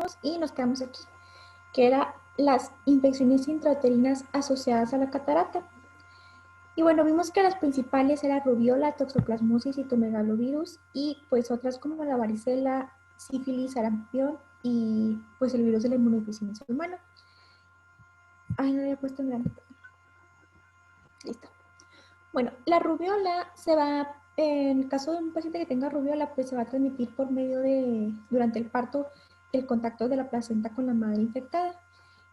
vimos y nos quedamos aquí, que era las infecciones intrauterinas asociadas a la catarata. Y bueno, vimos que las principales eran rubiola, toxoplasmosis, citomegalovirus y pues otras como la varicela, sífilis, sarampión y pues el virus de la inmunodeficiencia humana. Ay, no había puesto en grande. Listo. Bueno, la rubiola se va, en el caso de un paciente que tenga rubiola, pues se va a transmitir por medio de, durante el parto, el contacto de la placenta con la madre infectada.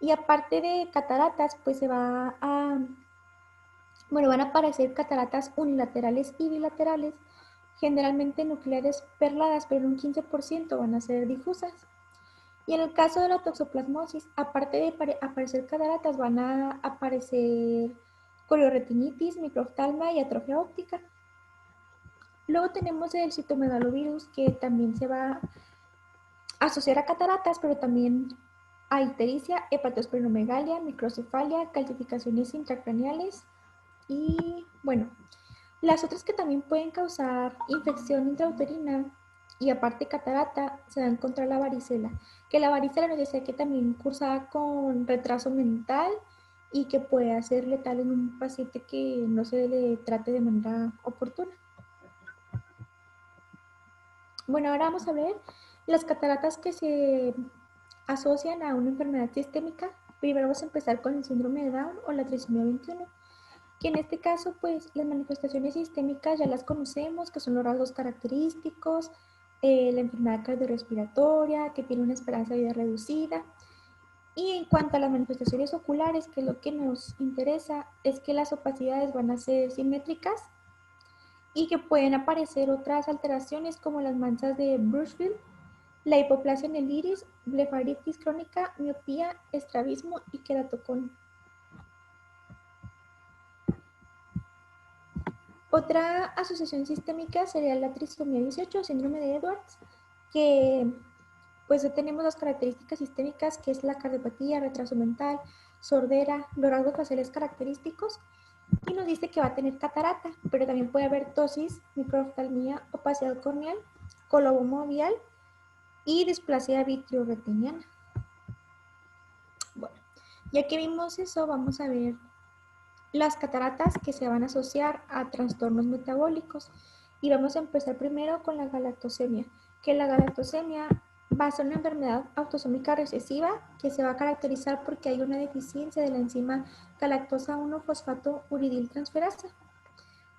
Y aparte de cataratas, pues se va a, bueno, van a aparecer cataratas unilaterales y bilaterales, generalmente nucleares perladas, pero en un 15% van a ser difusas. Y en el caso de la toxoplasmosis, aparte de aparecer cataratas, van a aparecer corioretinitis, microoftalmia y atrofia óptica. Luego tenemos el citomegalovirus, que también se va a asociar a cataratas, pero también a ictericia, hepatosplenomegalia, microcefalia, calcificaciones intracraneales y, bueno, las otras que también pueden causar infección intrauterina y aparte catarata se dan contra la varicela, que la varicela nos decía que también cursaba con retraso mental y que puede ser letal en un paciente que no se le trate de manera oportuna. Bueno, ahora vamos a ver las cataratas que se asocian a una enfermedad sistémica. Primero vamos a empezar con el síndrome de Down o la trisomía 21, que en este caso, pues las manifestaciones sistémicas ya las conocemos, que son los rasgos característicos, la enfermedad cardiorrespiratoria, que tiene una esperanza de vida reducida. Y en cuanto a las manifestaciones oculares, que es lo que nos interesa, es que las opacidades van a ser simétricas y que pueden aparecer otras alteraciones como las manchas de Brushfield, la hipoplasia en el iris, blefaritis crónica, miopía, estrabismo y queratoconio. Otra asociación sistémica sería la trisomía 18, síndrome de Edwards, que pues tenemos las características sistémicas, que es la cardiopatía, retraso mental, sordera, los rasgos faciales característicos, y nos dice que va a tener catarata, pero también puede haber tosis, microoftalmía, opacidad corneal, colobomo vial y displasia vitreoretiniana. Bueno, ya que vimos eso, vamos a ver las cataratas que se van a asociar a trastornos metabólicos. Y vamos a empezar primero con la galactosemia, que la galactosemia va a ser una enfermedad autosómica recesiva que se va a caracterizar porque hay una deficiencia de la enzima galactosa 1-fosfato uridiltransferasa.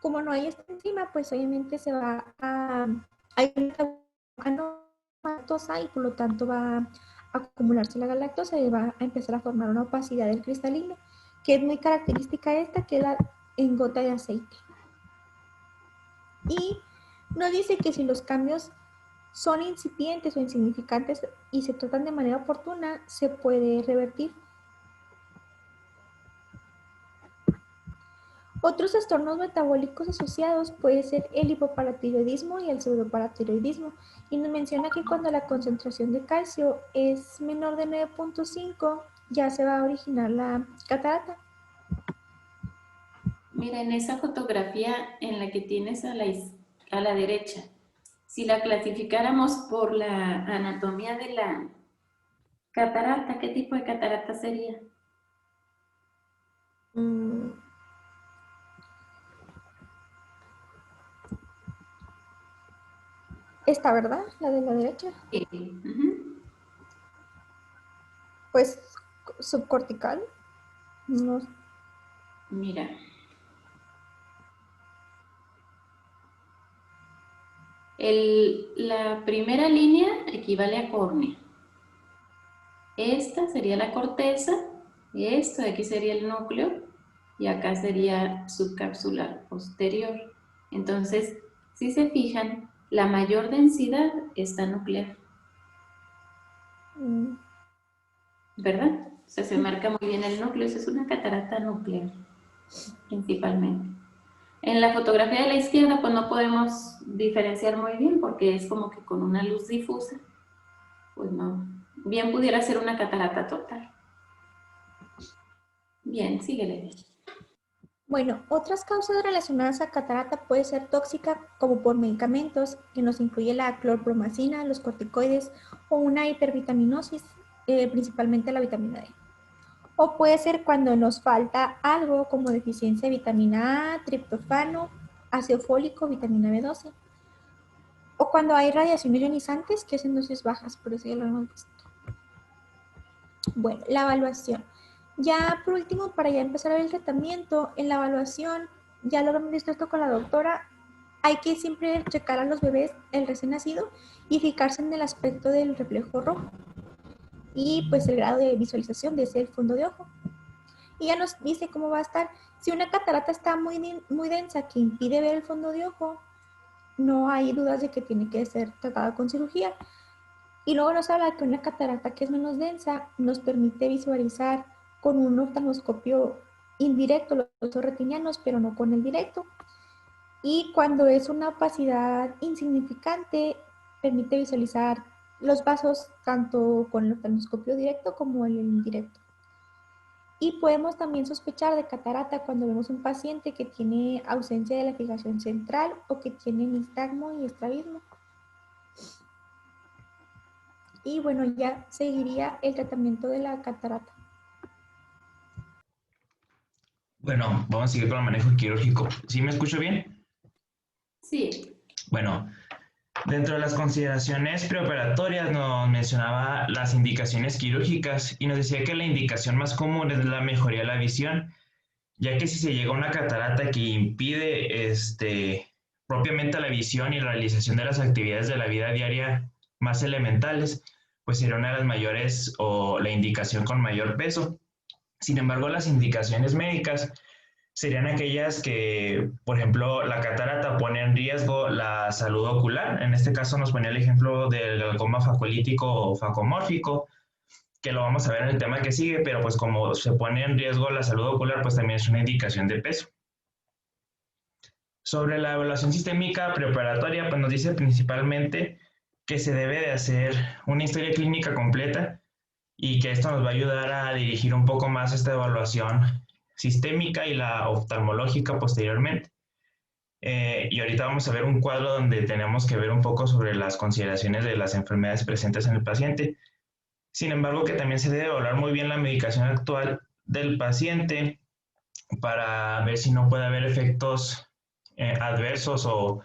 Como no hay esta enzima, pues obviamente se va a hay una galactosa y por lo tanto va a acumularse la galactosa y va a empezar a formar una opacidad del cristalino, que es muy característica esta, que es la en gota de aceite. Y nos dice que si los cambios son incipientes o insignificantes y se tratan de manera oportuna, se puede revertir. Otros trastornos metabólicos asociados puede ser el hipoparatiroidismo y el pseudoparatiroidismo. Y nos menciona que cuando la concentración de calcio es menor de 9.5, ya se va a originar la catarata. Mira, en esa fotografía en la que tienes a la derecha, si la clasificáramos por la anatomía de la catarata, ¿qué tipo de catarata sería? Esta, ¿verdad? La de la derecha. Pues subcortical. No. Mira. La primera línea equivale a córnea. Esta sería la corteza, y esto de aquí sería el núcleo, y acá sería subcapsular posterior. Entonces, si se fijan, la mayor densidad está nuclear. ¿Verdad? O sea, se marca muy bien el núcleo, eso es una catarata nuclear, principalmente. En la fotografía de la izquierda, pues no podemos diferenciar muy bien porque es como que con una luz difusa, pues no. Bien pudiera ser una catarata total. Bien, síguele. Bueno, otras causas relacionadas a catarata puede ser tóxica como por medicamentos, que nos incluye la clorpromacina, los corticoides o una hipervitaminosis, principalmente la vitamina D. O puede ser cuando nos falta algo como deficiencia de vitamina A, triptofano, ácido fólico, vitamina B12. O cuando hay radiaciones ionizantes que es en dosis bajas, por eso ya lo hemos visto. Bueno, la evaluación. Ya por último, para ya empezar a ver el tratamiento, en la evaluación, ya lo hemos visto esto con la doctora, hay que siempre checar a los bebés, el recién nacido, y fijarse en el aspecto del reflejo rojo y pues el grado de visualización de ese fondo de ojo. Y ya nos dice cómo va a estar. Si una catarata está muy densa que impide ver el fondo de ojo, no hay dudas de que tiene que ser tratada con cirugía. Y luego nos habla que una catarata que es menos densa nos permite visualizar con un oftalmoscopio indirecto los vasos retinianos, pero no con el directo. Y cuando es una opacidad insignificante, permite visualizar los vasos tanto con el oftalmoscopio directo como el indirecto. Y podemos también sospechar de catarata cuando vemos un paciente que tiene ausencia de la fijación central o que tiene nistagmo y estrabismo. Y bueno, ya seguiría el tratamiento de la catarata. Bueno, vamos a seguir con el manejo quirúrgico. ¿Sí me escucho bien? Sí. Bueno, dentro de las consideraciones preoperatorias nos mencionaba las indicaciones quirúrgicas y nos decía que la indicación más común es la mejoría de la visión, ya que si se llega a una catarata que impide propiamente la visión y la realización de las actividades de la vida diaria más elementales, pues sería una de las mayores o la indicación con mayor peso. Sin embargo, las indicaciones médicas serían aquellas que, por ejemplo, la catarata pone en riesgo la salud ocular. En este caso nos ponía el ejemplo del glaucoma facolítico o facomórfico, que lo vamos a ver en el tema que sigue, pero pues como se pone en riesgo la salud ocular, pues también es una indicación de peso. Sobre la evaluación sistémica preparatoria, pues nos dice principalmente que se debe de hacer una historia clínica completa y que esto nos va a ayudar a dirigir un poco más esta evaluación sistémica y la oftalmológica posteriormente. Y ahorita vamos a ver un cuadro donde tenemos que ver un poco sobre las consideraciones de las enfermedades presentes en el paciente. Sin embargo, que también se debe evaluar muy bien la medicación actual del paciente para ver si no puede haber efectos adversos o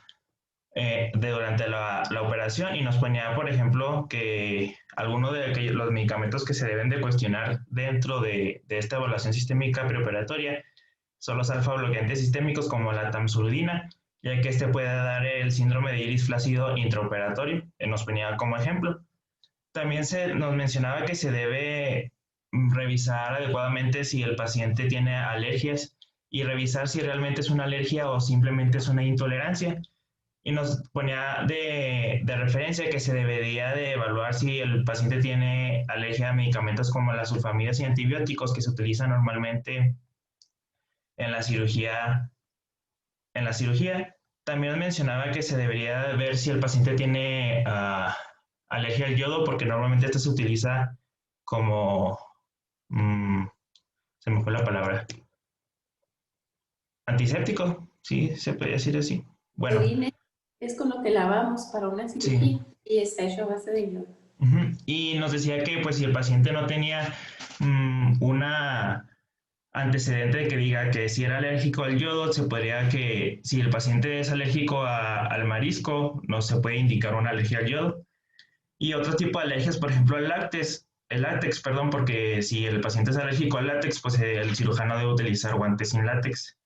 durante la operación, y nos ponía, por ejemplo, que algunos de los medicamentos que se deben de cuestionar dentro de esta evaluación sistémica preoperatoria son los alfa-bloqueantes sistémicos como la tamsuridina, ya que este puede dar el síndrome de iris flácido intraoperatorio, nos ponía como ejemplo. También nos mencionaba que se debe revisar adecuadamente si el paciente tiene alergias y revisar si realmente es una alergia o simplemente es una intolerancia. Y nos ponía de referencia que se debería de evaluar si el paciente tiene alergia a medicamentos como las sulfamidas y antibióticos que se utilizan normalmente en la cirugía. También mencionaba que se debería ver si el paciente tiene alergia al yodo, porque normalmente esto se utiliza como, se me fue la palabra, antiséptico, sí, se puede decir así. Bueno, Es con lo que lavamos para una cirugía, sí. Y está hecho a base de yodo. Y nos decía que pues si el paciente no tenía una antecedente de que diga que si era alérgico al yodo, se podría que si el paciente es alérgico al marisco, no se puede indicar una alergia al yodo. Y otro tipo de alergias, por ejemplo, el látex, perdón, porque si el paciente es alérgico al látex, pues el cirujano debe utilizar guantes sin látex.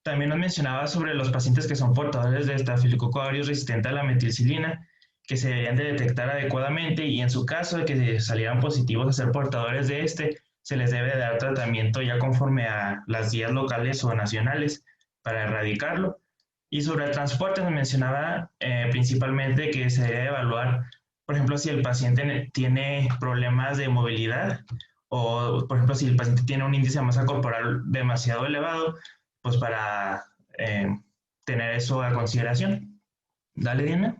También nos mencionaba sobre los pacientes que son portadores de estafilococo aureus resistente a la metilcilina, que se deberían de detectar adecuadamente, y en su caso de que salieran positivos a ser portadores de se les debe dar tratamiento ya conforme a las guías locales o nacionales para erradicarlo. Y sobre el transporte nos mencionaba principalmente que se debe evaluar, por ejemplo, si el paciente tiene problemas de movilidad o, por ejemplo, si el paciente tiene un índice de masa corporal demasiado elevado, pues para tener eso a consideración. Dale, Diana.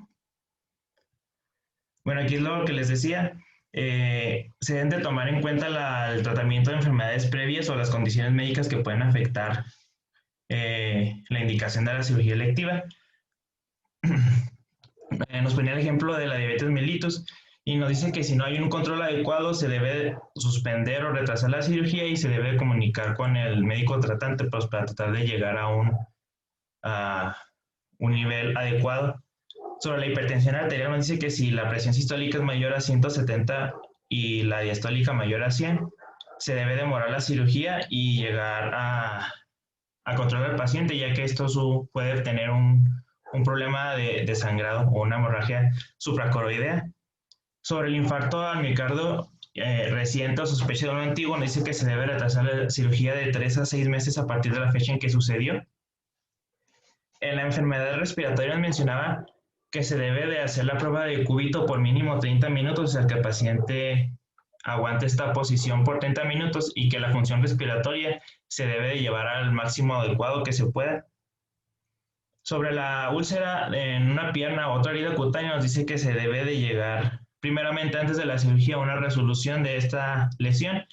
Bueno, aquí es lo que les decía. Se deben de tomar en cuenta el tratamiento de enfermedades previas o las condiciones médicas que pueden afectar la indicación de la cirugía electiva. Nos ponía el ejemplo de la diabetes mellitus y nos dice que si no hay un control adecuado se debe suspender o retrasar la cirugía y se debe comunicar con el médico tratante pues, para tratar de llegar a un nivel adecuado. Sobre la hipertensión arterial nos dice que si la presión sistólica es mayor a 170 y la diastólica mayor a 100, se debe demorar la cirugía y llegar a controlar al paciente, ya que esto puede tener un problema de sangrado o una hemorragia supracoroidea. Sobre el infarto al miocardio reciente o sospecha de uno antiguo, nos dice que se debe retrasar la cirugía de 3 a 6 meses a partir de la fecha en que sucedió. En la enfermedad respiratoria nos mencionaba que se debe de hacer la prueba de cúbito por mínimo 30 minutos, o sea, que el paciente aguante esta posición por 30 minutos y que la función respiratoria se debe de llevar al máximo adecuado que se pueda. Sobre la úlcera en una pierna o otra herida cutánea nos dice que se debe de llegar primeramente antes de la cirugía a una resolución de esta lesión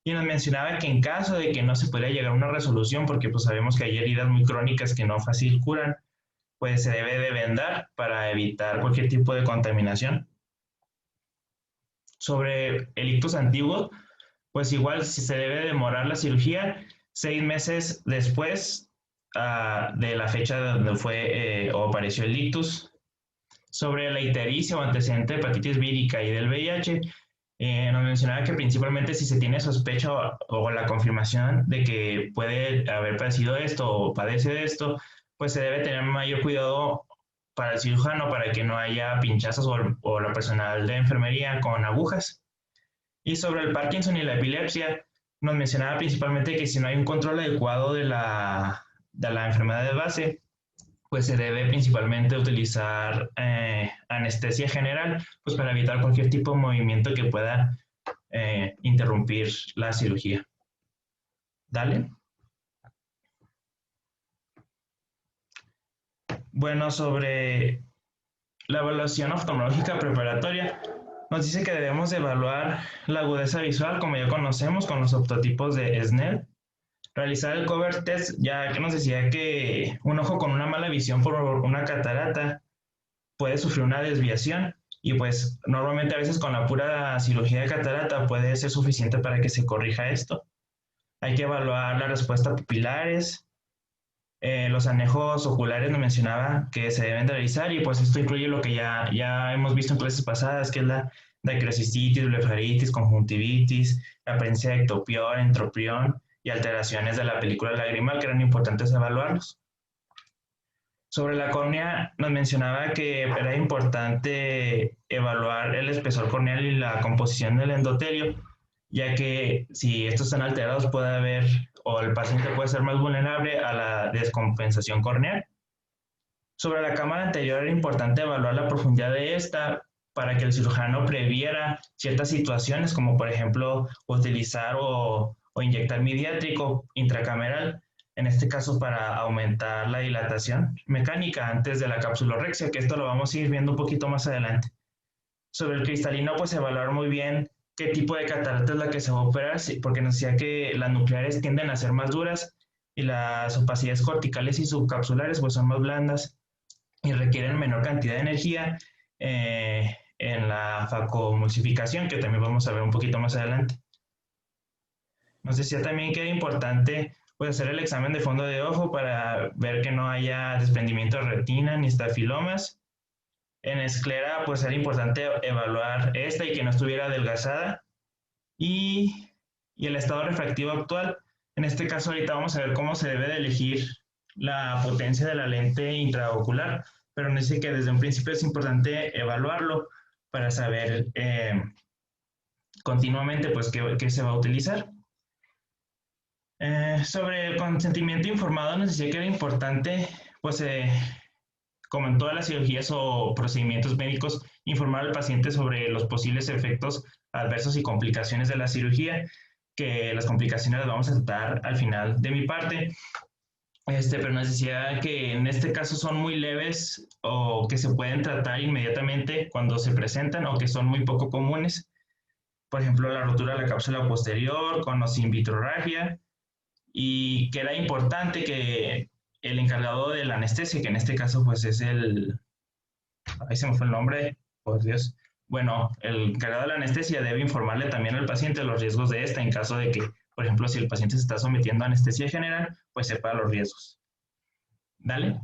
y nos mencionaba que en caso de que no se pudiera llegar a una resolución, porque pues sabemos que hay heridas muy crónicas que no fácil curan, pues se debe de vendar para evitar cualquier tipo de contaminación. Sobre el ictus antiguo, pues igual si se debe demorar la cirugía 6 meses después de la fecha donde fue o apareció el ictus. Sobre la ictericia o antecedente de hepatitis vírica y del VIH, nos mencionaba que principalmente si se tiene sospecha o la confirmación de que puede haber padecido esto o padece de esto, pues se debe tener mayor cuidado para el cirujano para que no haya pinchazos o la personal de enfermería con agujas. Y sobre el Parkinson y la epilepsia, nos mencionaba principalmente que si no hay un control adecuado de la enfermedad de base, pues se debe principalmente utilizar anestesia general, pues para evitar cualquier tipo de movimiento que pueda interrumpir la cirugía. Dale. Bueno, sobre la evaluación oftalmológica preparatoria, nos dice que debemos evaluar la agudeza visual, como ya conocemos, con los optotipos de Snell. Realizar el cover test, ya que nos decía que un ojo con una mala visión por una catarata puede sufrir una desviación y pues normalmente a veces con la pura cirugía de catarata puede ser suficiente para que se corrija esto. Hay que evaluar la respuesta pupilares, los anejos oculares nos mencionaba que se deben de realizar y pues esto incluye lo que ya hemos visto en clases pasadas, que es la dacrocistitis, blefaritis, conjuntivitis, la presencia de ectopión, entropión y alteraciones de la película lagrimal que eran importantes evaluarlos. Sobre la córnea nos mencionaba que era importante evaluar el espesor corneal y la composición del endotelio, ya que si estos están alterados puede haber o el paciente puede ser más vulnerable a la descompensación corneal. Sobre la cámara anterior era importante evaluar la profundidad de esta para que el cirujano previera ciertas situaciones, como por ejemplo utilizar o inyectar midiátrico intracameral, en este caso para aumentar la dilatación mecánica antes de la capsulorrexia, que esto lo vamos a ir viendo un poquito más adelante. Sobre el cristalino, pues evaluar muy bien qué tipo de catarata es la que se va a operar, porque nos decía que las nucleares tienden a ser más duras y las opacidades corticales y subcapsulares pues son más blandas y requieren menor cantidad de energía en la facomulsificación, que también vamos a ver un poquito más adelante. Nos decía también que era importante pues, hacer el examen de fondo de ojo para ver que no haya desprendimiento de retina ni estafilomas. En esclera, pues era importante evaluar esta y que no estuviera adelgazada. Y el estado refractivo actual. En este caso, ahorita vamos a ver cómo se debe de elegir la potencia de la lente intraocular, pero nos dice que desde un principio es importante evaluarlo para saber continuamente pues, qué se va a utilizar. Sobre el consentimiento informado nos decía que era importante, pues como en todas las cirugías o procedimientos médicos, informar al paciente sobre los posibles efectos adversos y complicaciones de la cirugía, que las complicaciones las vamos a tratar al final de mi parte. Pero nos decía que en este caso son muy leves o que se pueden tratar inmediatamente cuando se presentan o que son muy poco comunes. Por ejemplo, la rotura de la cápsula posterior con o sin vitrorragia, y que era importante que el encargado de la anestesia, que en este caso pues es ahí se me fue el nombre, por Dios. Bueno, el encargado de la anestesia debe informarle también al paciente los riesgos de esta en caso de que, por ejemplo, si el paciente se está sometiendo a anestesia general, pues sepa los riesgos. ¿Dale?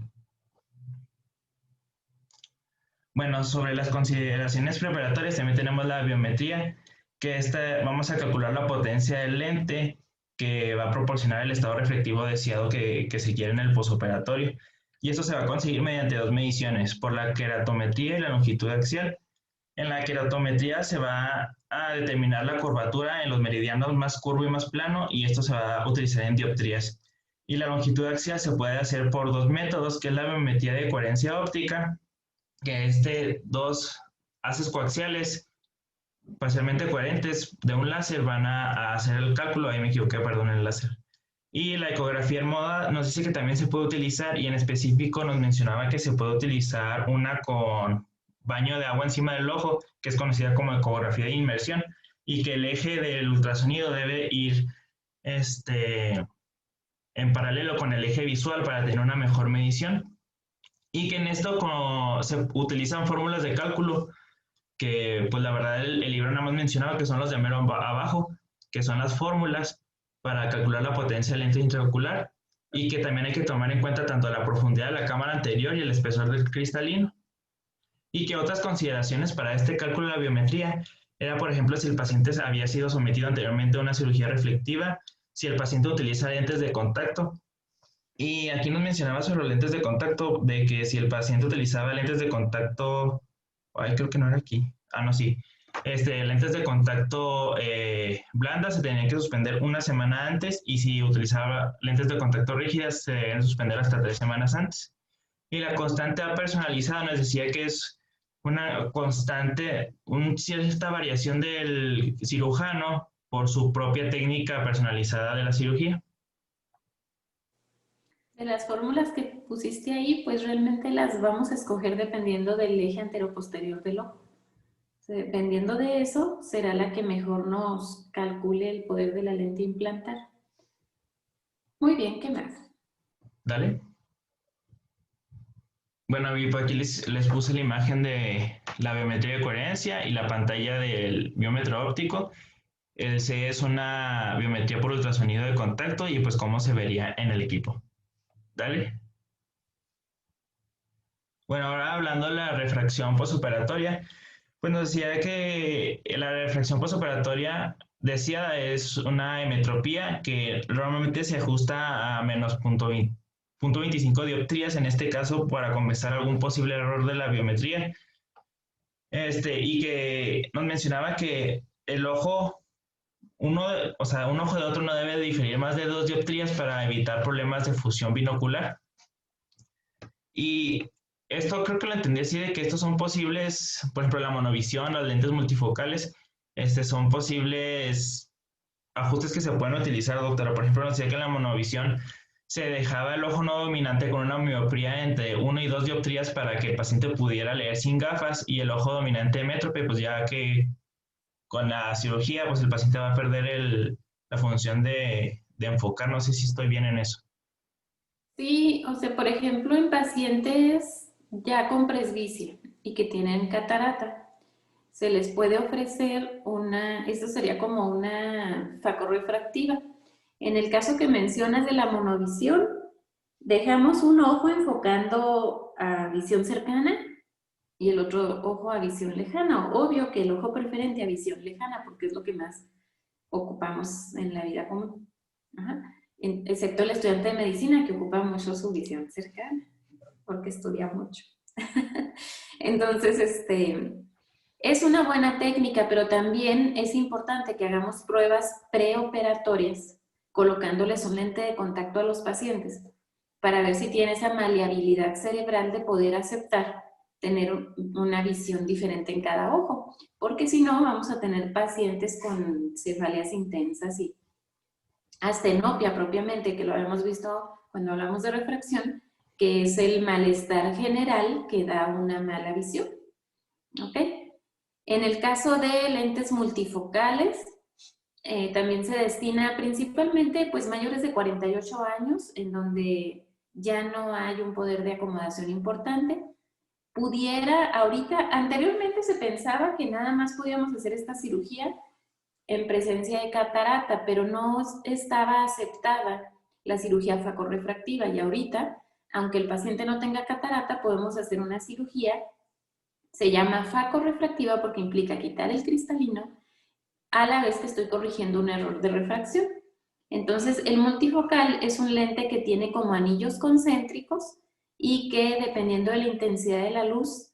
Bueno, sobre las consideraciones preparatorias también tenemos la biometría, que vamos a calcular la potencia del lente que va a proporcionar el estado reflectivo deseado que se quiere en el posoperatorio. Y esto se va a conseguir mediante dos mediciones, por la queratometría y la longitud axial. En la queratometría se va a determinar la curvatura en los meridianos más curvo y más plano, y esto se va a utilizar en dioptrías. Y la longitud axial se puede hacer por dos métodos, que es la biometría de coherencia óptica, que es de dos haces coaxiales parcialmente coherentes de un láser van a hacer el cálculo, ahí me equivoqué, perdón, el láser. Y la ecografía en moda nos dice que también se puede utilizar, y en específico nos mencionaba que se puede utilizar una con baño de agua encima del ojo, que es conocida como ecografía de inmersión, y que el eje del ultrasonido debe ir en paralelo con el eje visual para tener una mejor medición. Y que en esto se utilizan fórmulas de cálculo que pues la verdad el libro nada más mencionaba que son los de mero abajo, que son las fórmulas para calcular la potencia del lente intraocular, y que también hay que tomar en cuenta tanto la profundidad de la cámara anterior y el espesor del cristalino. Y que otras consideraciones para este cálculo de la biometría era, por ejemplo, si el paciente había sido sometido anteriormente a una cirugía reflectiva, si el paciente utiliza lentes de contacto. Y aquí nos mencionaba sobre los lentes de contacto, de que si el paciente utilizaba lentes de contacto, ay, creo que no era aquí, no, sí, lentes de contacto blandas se tenían que suspender una semana antes, y si utilizaba lentes de contacto rígidas se deben suspender hasta 3 semanas antes. Y la constante A personalizada nos decía que es una constante, cierta variación del cirujano por su propia técnica personalizada de la cirugía. De las fórmulas que pusiste ahí, pues realmente las vamos a escoger dependiendo del eje anteroposterior del ojo. O sea, dependiendo de eso, será la que mejor nos calcule el poder de la lente implantar. Muy bien, ¿qué más? Dale. Bueno, y por aquí les puse la imagen de la biometría de coherencia y la pantalla del biómetro óptico. El C es una biometría por ultrasonido de contacto, y pues cómo se vería en el equipo. Dale. Bueno, ahora hablando de la refracción posoperatoria, pues nos decía que la refracción posoperatoria deseada es una hemetropía que normalmente se ajusta a menos 0.25 dioptrías, en este caso para compensar algún posible error de la biometría. Y que nos mencionaba que el ojo, un ojo de otro no debe diferir más de 2 dioptrías para evitar problemas de fusión binocular. Y esto creo que lo entendí así, de que estos son posibles, por ejemplo, la monovisión, las lentes multifocales, son posibles ajustes que se pueden utilizar, doctora. Por ejemplo, nos decía que en la monovisión se dejaba el ojo no dominante con una miopía entre 1 y 2 dioptrías para que el paciente pudiera leer sin gafas, y el ojo dominante métrope, pues ya que con la cirugía, pues el paciente va a perder la función de enfocar. No sé si estoy bien en eso. Sí, o sea, por ejemplo, en pacientes ya con presbicia y que tienen catarata, se les puede ofrecer esto sería como una facorrefractiva. En el caso que mencionas de la monovisión, dejamos un ojo enfocando a visión cercana y el otro ojo a visión lejana. Obvio que el ojo preferente a visión lejana, porque es lo que más ocupamos en la vida común. Ajá. Excepto el estudiante de medicina, que ocupa mucho su visión cercana, porque estudia mucho. Entonces, es una buena técnica, pero también es importante que hagamos pruebas preoperatorias, colocándoles un lente de contacto a los pacientes, para ver si tiene esa maleabilidad cerebral de poder aceptar tener una visión diferente en cada ojo, porque si no vamos a tener pacientes con cefaleas intensas y astenopia propiamente, que lo habíamos visto cuando hablamos de refracción, que es el malestar general que da una mala visión. ¿Ok? En el caso de lentes multifocales, También se destina principalmente pues mayores de 48 años, en donde ya no hay un poder de acomodación importante. Anteriormente se pensaba que nada más podíamos hacer esta cirugía en presencia de catarata, pero no estaba aceptada la cirugía facorrefractiva, y ahorita, aunque el paciente no tenga catarata, podemos hacer una cirugía. Se llama facorrefractiva porque implica quitar el cristalino a la vez que estoy corrigiendo un error de refracción. Entonces, el multifocal es un lente que tiene como anillos concéntricos y que, dependiendo de la intensidad de la luz,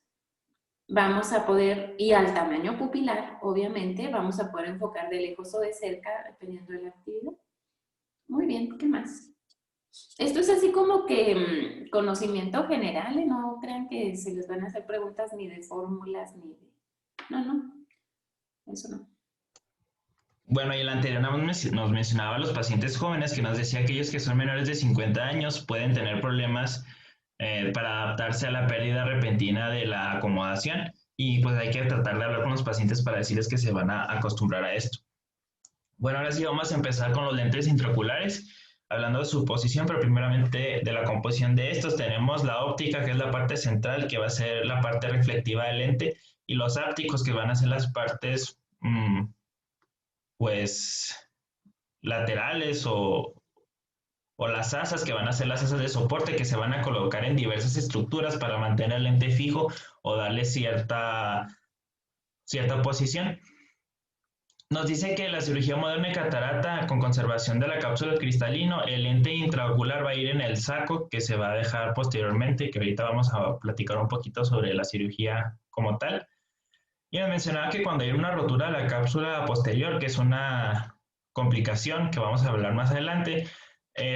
vamos a poder, y al tamaño pupilar, obviamente, vamos a poder enfocar de lejos o de cerca, dependiendo de la actividad. Muy bien, ¿qué más? Esto es así como que conocimiento general, ¿eh? No crean que se les van a hacer preguntas ni de fórmulas, ni de... No, eso no. Bueno, y el anterior nos mencionaba a los pacientes jóvenes, que nos decía que aquellos que son menores de 50 años pueden tener problemas para adaptarse a la pérdida repentina de la acomodación, y pues hay que tratar de hablar con los pacientes para decirles que se van a acostumbrar a esto. Bueno, ahora sí vamos a empezar con los lentes intraoculares, hablando de su posición, pero primeramente de la composición de estos. Tenemos la óptica, que es la parte central, que va a ser la parte reflectiva del lente, y los ápticos, que van a ser las partes pues laterales o las asas, que van a ser las asas de soporte, que se van a colocar en diversas estructuras para mantener el lente fijo o darle cierta posición. Nos dice que la cirugía moderna de catarata con conservación de la cápsula cristalino, el lente intraocular va a ir en el saco que se va a dejar posteriormente, que ahorita vamos a platicar un poquito sobre la cirugía como tal. Y nos mencionaba que cuando hay una rotura de la cápsula posterior, que es una complicación que vamos a hablar más adelante, el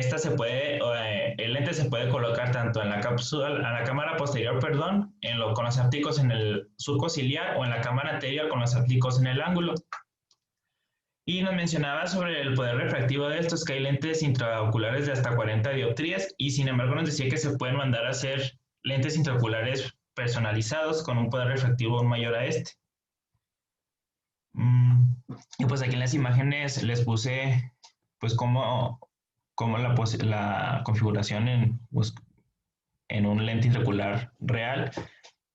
lente se puede colocar tanto en la cápsula, en la cámara posterior, perdón, con los ápticos en el surco ciliar, o en la cámara anterior con los ápticos en el ángulo. Y nos mencionaba sobre el poder refractivo de estos, que hay lentes intraoculares de hasta 40 dioptrías, y sin embargo nos decía que se pueden mandar a hacer lentes intraoculares personalizados con un poder refractivo aún mayor a este. Y pues aquí en las imágenes les puse pues cómo la configuración en un lente intraocular real,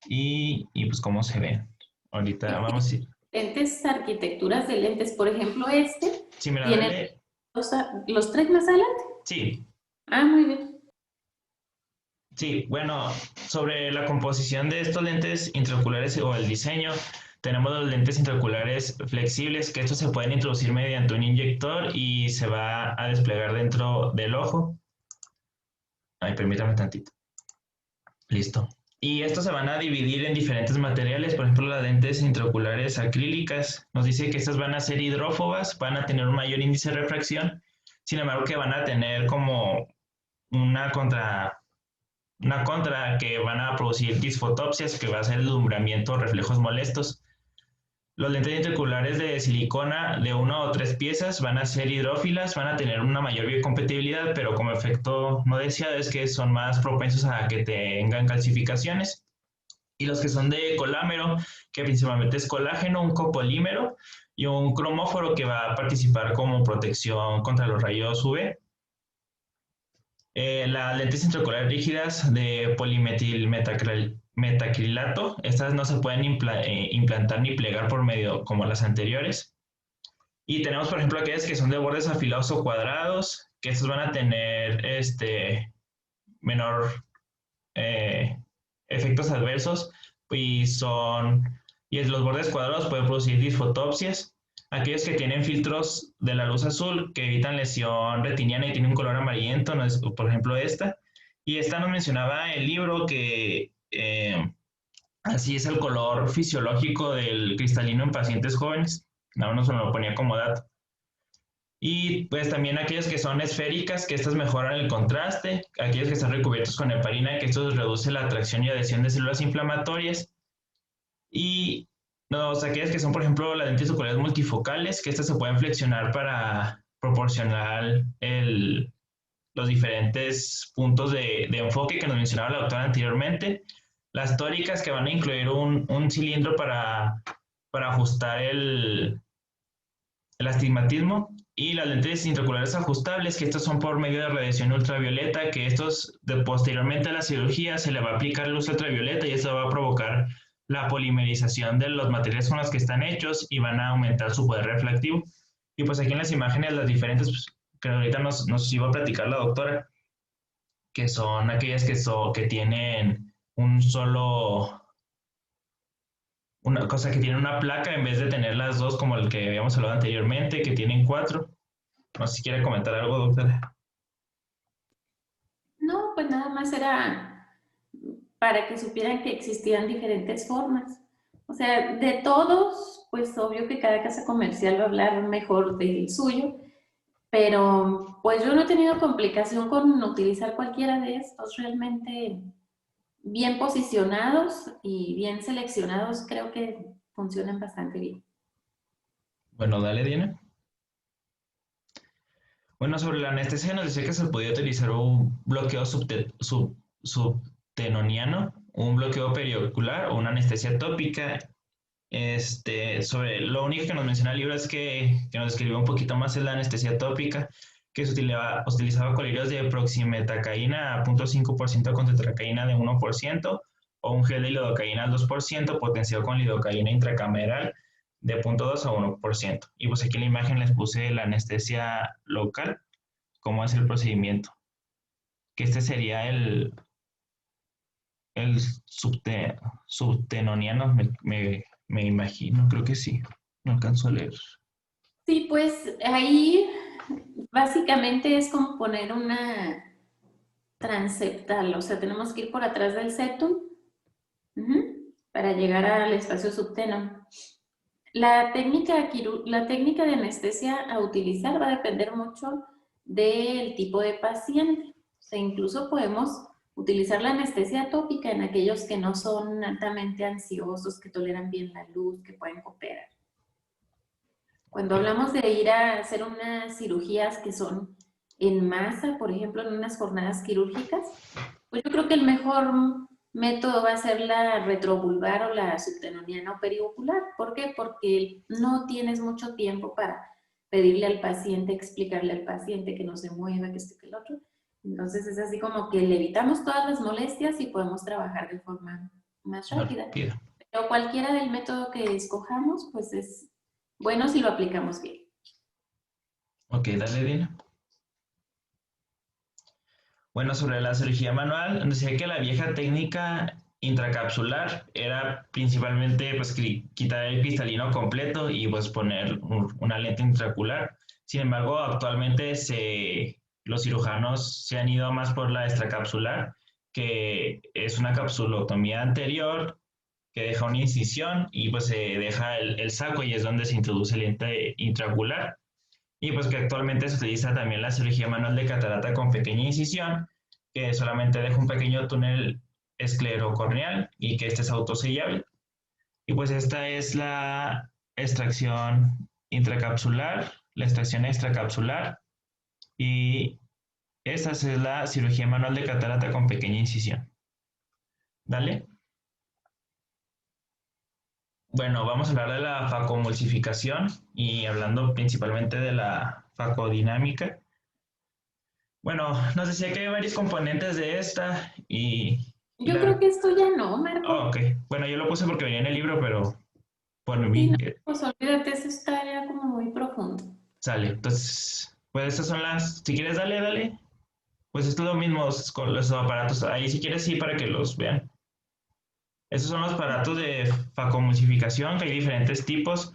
y pues cómo se ve. Ahorita vamos a ir. Lentes, arquitecturas de lentes, por ejemplo, Sí, mira, tiene los tres más adelante. Sí. Ah, muy bien. Sí, bueno, sobre la composición de estos lentes intraoculares o el diseño, tenemos los lentes intraoculares flexibles, que estos se pueden introducir mediante un inyector y se va a desplegar dentro del ojo. Ay, permítame tantito. Listo. Y estos se van a dividir en diferentes materiales, por ejemplo, las lentes intraoculares acrílicas. Nos dice que estas van a ser hidrófobas, van a tener un mayor índice de refracción, sin embargo que van a tener como una contra que van a producir disfotopsias, que va a ser el alumbramiento o reflejos molestos. Los lentes intraoculares de silicona de 1 o 3 piezas van a ser hidrófilas, van a tener una mayor biocompatibilidad, pero como efecto no deseado es que son más propensos a que tengan calcificaciones. Y los que son de colámero, que principalmente es colágeno, un copolímero y un cromóforo, que va a participar como protección contra los rayos UV. Las lentes intraoculares rígidas de polimetilmetacrilato, estas no se pueden implantar ni plegar por medio como las anteriores. Y tenemos, por ejemplo, aquellas que son de bordes afilados o cuadrados, que estos van a tener menor efectos adversos, y los bordes cuadrados pueden producir disfotopsias. Aquellos que tienen filtros de la luz azul que evitan lesión retiniana y tienen un color amarillento, por ejemplo esta. Y esta nos mencionaba el libro que así es el color fisiológico del cristalino en pacientes jóvenes. Nada más nos lo ponía como dato. Y pues también aquellas que son esféricas, que estas mejoran el contraste. Aquellos que están recubiertos con heparina, que esto reduce la atracción y adhesión de células inflamatorias. Y aquellas que son, por ejemplo, las lentes oculares multifocales, que estas se pueden flexionar para proporcionar los diferentes puntos de enfoque que nos mencionaba la doctora anteriormente. Las tóricas, que van a incluir un cilindro para ajustar el el astigmatismo y las lentes intraoculares ajustables, que estos son por medio de radiación ultravioleta, que posteriormente a la cirugía se le va a aplicar luz ultravioleta y esto va a provocar la polimerización de los materiales con los que están hechos y van a aumentar su poder refractivo. Y pues aquí en las imágenes, las diferentes, pues, que ahorita nos iba a platicar la doctora, que son aquellas que tienen un solo, una cosa que tiene una placa en vez de tener las dos como el que habíamos hablado anteriormente, que tienen 4. No sé si quiere comentar algo, doctora. No, pues nada más era para que supieran que existían diferentes formas. O sea, de todos, pues obvio que cada casa comercial va a hablar mejor del suyo, pero pues yo no he tenido complicación con utilizar cualquiera de estos. Realmente bien posicionados y bien seleccionados, creo que funcionan bastante bien. Bueno, dale, Diana. Bueno, sobre la anestesia nos decía que se podía utilizar un bloqueo subtenoniano, un bloqueo periocular o una anestesia tópica. Sobre lo único que nos menciona el libro es que nos describe un poquito más es la anestesia tópica, que se utilizaba colirios de proximetacaína a 0.5% con tetracaína de 1%, o un gel de lidocaína al 2%, potenciado con lidocaína intracameral de 0.2 a 1%. Y pues aquí en la imagen les puse la anestesia local, cómo es el procedimiento. Que este sería el subtenoniano, me imagino, creo que sí. No alcanzo a leer. Sí, pues ahí básicamente es como poner una transeptal, o sea, tenemos que ir por atrás del septum para llegar al espacio subteno. La técnica de anestesia a utilizar va a depender mucho del tipo de paciente. O sea, incluso podemos utilizar la anestesia tópica en aquellos que no son altamente ansiosos, que toleran bien la luz, que pueden cooperar. Cuando hablamos de ir a hacer unas cirugías que son en masa, por ejemplo, en unas jornadas quirúrgicas, pues yo creo que el mejor método va a ser la retrovulvar o la subtenoniana o periocular. ¿Por qué? Porque no tienes mucho tiempo para pedirle al paciente, explicarle al paciente que no se mueva, que esto, que el otro. Entonces es así como que le evitamos todas las molestias y podemos trabajar de forma más rápida. Pero cualquiera del método que escojamos, pues es bueno si lo aplicamos bien. Ok, dale, Dina. Bueno, sobre la cirugía manual, decía que la vieja técnica intracapsular era principalmente pues, quitar el cristalino completo y pues poner una lente intraocular. Sin embargo, actualmente los cirujanos se han ido más por la extracapsular, que es una capsulotomía anterior que deja una incisión y pues se deja el saco y es donde se introduce lente intraocular. Y pues que actualmente se utiliza también la cirugía manual de catarata con pequeña incisión, que solamente deja un pequeño túnel esclerocorneal y que este es autosellable. Y pues esta es la extracción intracapsular, la extracción extracapsular y esta es la cirugía manual de catarata con pequeña incisión. Dale. Bueno, vamos a hablar de la facomulsificación y hablando principalmente de la facodinámica. Bueno, nos decía que hay varios componentes de esta y... Yo creo que esto ya no, Marco. Oh, ok. Bueno, yo lo puse porque venía en el libro, pero por mí... Sí, no, pues olvídate, eso está ya como muy profundo. Sale, entonces, pues estas son las... Si quieres, dale. Pues es lo mismo con los aparatos. Ahí si quieres, sí, para que los vean. Estos son los aparatos de facomulsificación, que hay diferentes tipos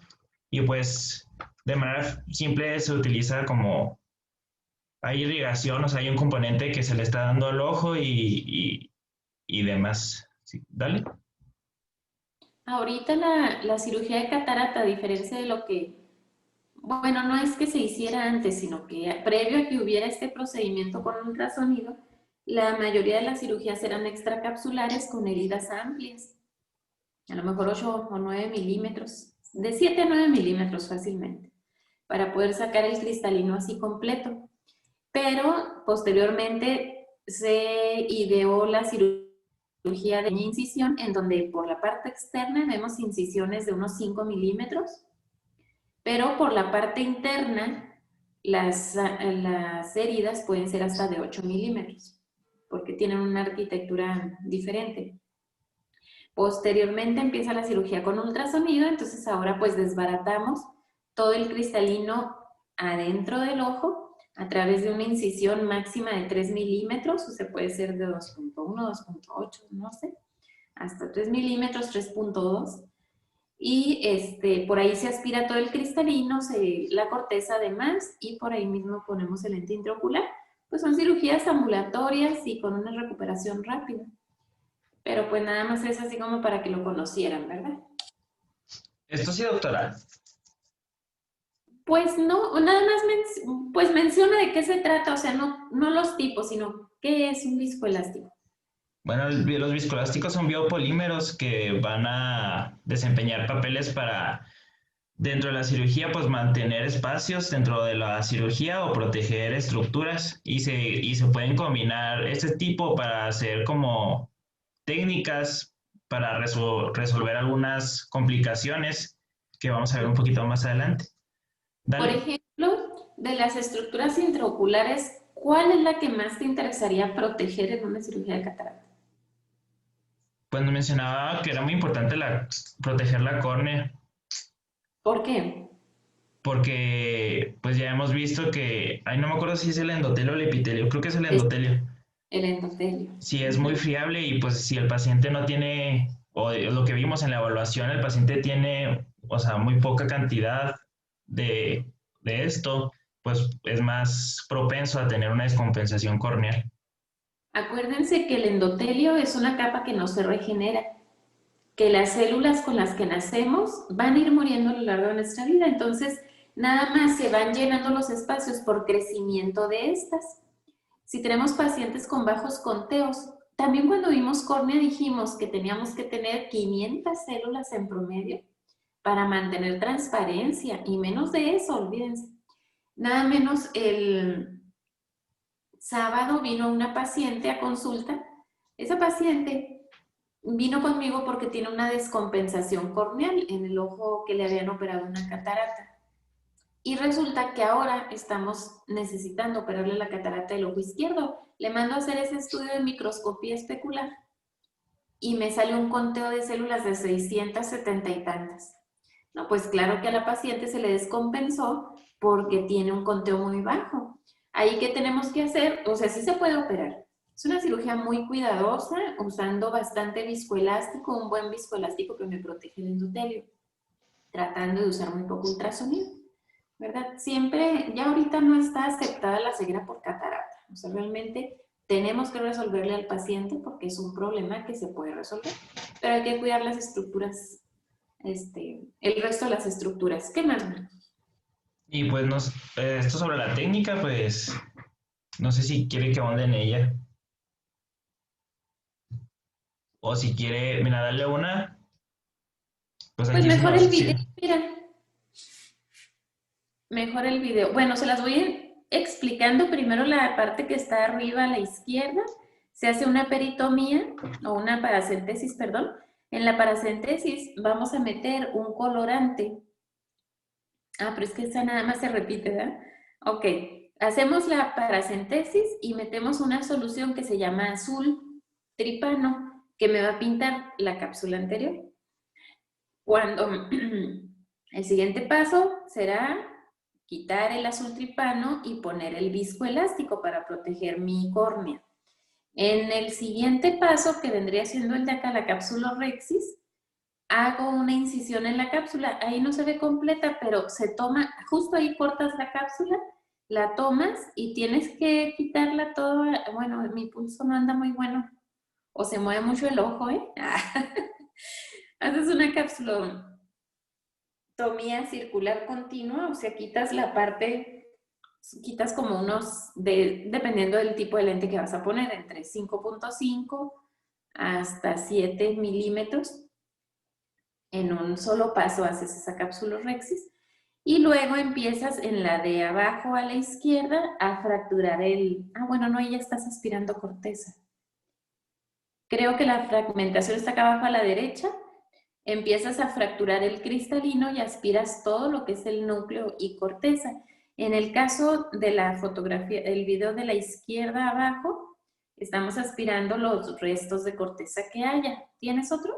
y pues de manera simple se utiliza como hay irrigación, o sea, hay un componente que se le está dando al ojo y demás. Sí, dale. Ahorita la cirugía de catarata, a diferencia de lo que, bueno, no es que se hiciera antes, sino que previo a que hubiera este procedimiento con ultrasonido, la mayoría de las cirugías eran extracapsulares con heridas amplias, a lo mejor 8 o 9 milímetros, de 7 a 9 milímetros fácilmente, para poder sacar el cristalino así completo. Pero posteriormente se ideó la cirugía de incisión, en donde por la parte externa vemos incisiones de unos 5 milímetros Pero por la parte interna, las heridas pueden ser hasta de 8 milímetros, porque tienen una arquitectura diferente. Posteriormente empieza la cirugía con ultrasonido, entonces ahora pues desbaratamos todo el cristalino adentro del ojo a través de una incisión máxima de 3 milímetros, o se puede ser de 2.1, 2.8, no sé, hasta 3 milímetros, 3.2. Y por ahí se aspira todo el cristalino, la corteza además, y por ahí mismo ponemos el lente intraocular. Pues son cirugías ambulatorias y con una recuperación rápida. Pero pues nada más es así como para que lo conocieran, ¿verdad? Esto sí, doctora. Pues no, nada más pues menciona de qué se trata, o sea, no los tipos, sino qué es un viscoelástico. Bueno, los viscoelásticos son biopolímeros que van a desempeñar papeles para, dentro de la cirugía, pues mantener espacios dentro de la cirugía o proteger estructuras y se pueden combinar este tipo para hacer como técnicas para resolver algunas complicaciones que vamos a ver un poquito más adelante. Por Dale. ejemplo, de las estructuras intraoculares, ¿cuál es la que más te interesaría proteger en una cirugía de catarata? Pues nos mencionaba que era muy importante proteger la córnea, ¿Por qué? porque pues ya hemos visto que, ay, no me acuerdo si es el endotelio o el epitelio, creo que es el Es endotelio. el endotelio. Si es muy fiable y pues si el paciente no tiene, o lo que vimos en la evaluación, el paciente tiene, o sea, muy poca cantidad de, de esto, pues es más propenso a tener una descompensación corneal. Acuérdense que el endotelio es una capa que no se regenera, que las células con las que nacemos van a ir muriendo a lo largo de nuestra vida, entonces nada más se van llenando los espacios por crecimiento de estas. Si tenemos pacientes con bajos conteos, también cuando vimos córnea dijimos que teníamos que tener 500 células en promedio para mantener transparencia y menos de eso, olvídense. Nada menos el sábado vino una paciente a consulta. Esa paciente vino conmigo porque tiene una descompensación corneal en el ojo que le habían operado una catarata. Y resulta que ahora estamos necesitando operarle la catarata del ojo izquierdo. Le mando a hacer ese estudio de microscopía especular y me sale un conteo de células de 670 y tantas. No, pues claro que a la paciente se le descompensó porque tiene un conteo muy bajo. Ahí, ¿qué tenemos que hacer? O sea, sí se puede operar. Es una cirugía muy cuidadosa, usando bastante viscoelástico, un buen viscoelástico que me protege el endotelio, tratando de usar muy poco ultrasonido, ¿verdad? Siempre, ya ahorita no está aceptada la ceguera por catarata. O sea, realmente tenemos que resolverle al paciente porque es un problema que se puede resolver, pero hay que cuidar las estructuras, el resto de las estructuras. ¿Qué más? Y pues esto sobre la técnica, pues no sé si quiere que ahonde en ella o si quiere, mira, darle una, pues Pues aquí sí mejor el nos... video, Sí. mira, mejor el video. Bueno, se las voy explicando primero la parte que está arriba a la izquierda. Se hace una peritomía o una paracentesis, perdón. En la paracentesis vamos a meter un colorante. Ah, pero es que esta nada más se repite, ¿verdad? Ok, hacemos la paracentesis y metemos una solución que se llama azul tripano, que me va a pintar la cápsula anterior. Cuando el siguiente paso será quitar el azul tripano y poner el viscoelástico para proteger mi córnea. En el siguiente paso, que vendría siendo el de acá, la cápsula rexis, hago una incisión en la cápsula. Ahí no se ve completa, pero se toma, justo ahí cortas la cápsula, la tomas y tienes que quitarla toda. Bueno, mi pulso no anda muy bueno, o se mueve mucho el ojo, ¿eh? Haces una capsulotomía circular continua, o sea, quitas la parte, quitas como unos, dependiendo del tipo de lente que vas a poner, entre 5.5 hasta 7 milímetros. En un solo paso haces esa cápsula rexis y luego empiezas en la de abajo a la izquierda a fracturar bueno, no, ya estás aspirando corteza. Creo que la fragmentación está acá abajo a la derecha. empiezas a fracturar el cristalino y aspiras todo lo que es el núcleo y corteza. En el caso de la fotografía, el video de la izquierda abajo, estamos aspirando los restos de corteza que haya. ¿Tienes otro?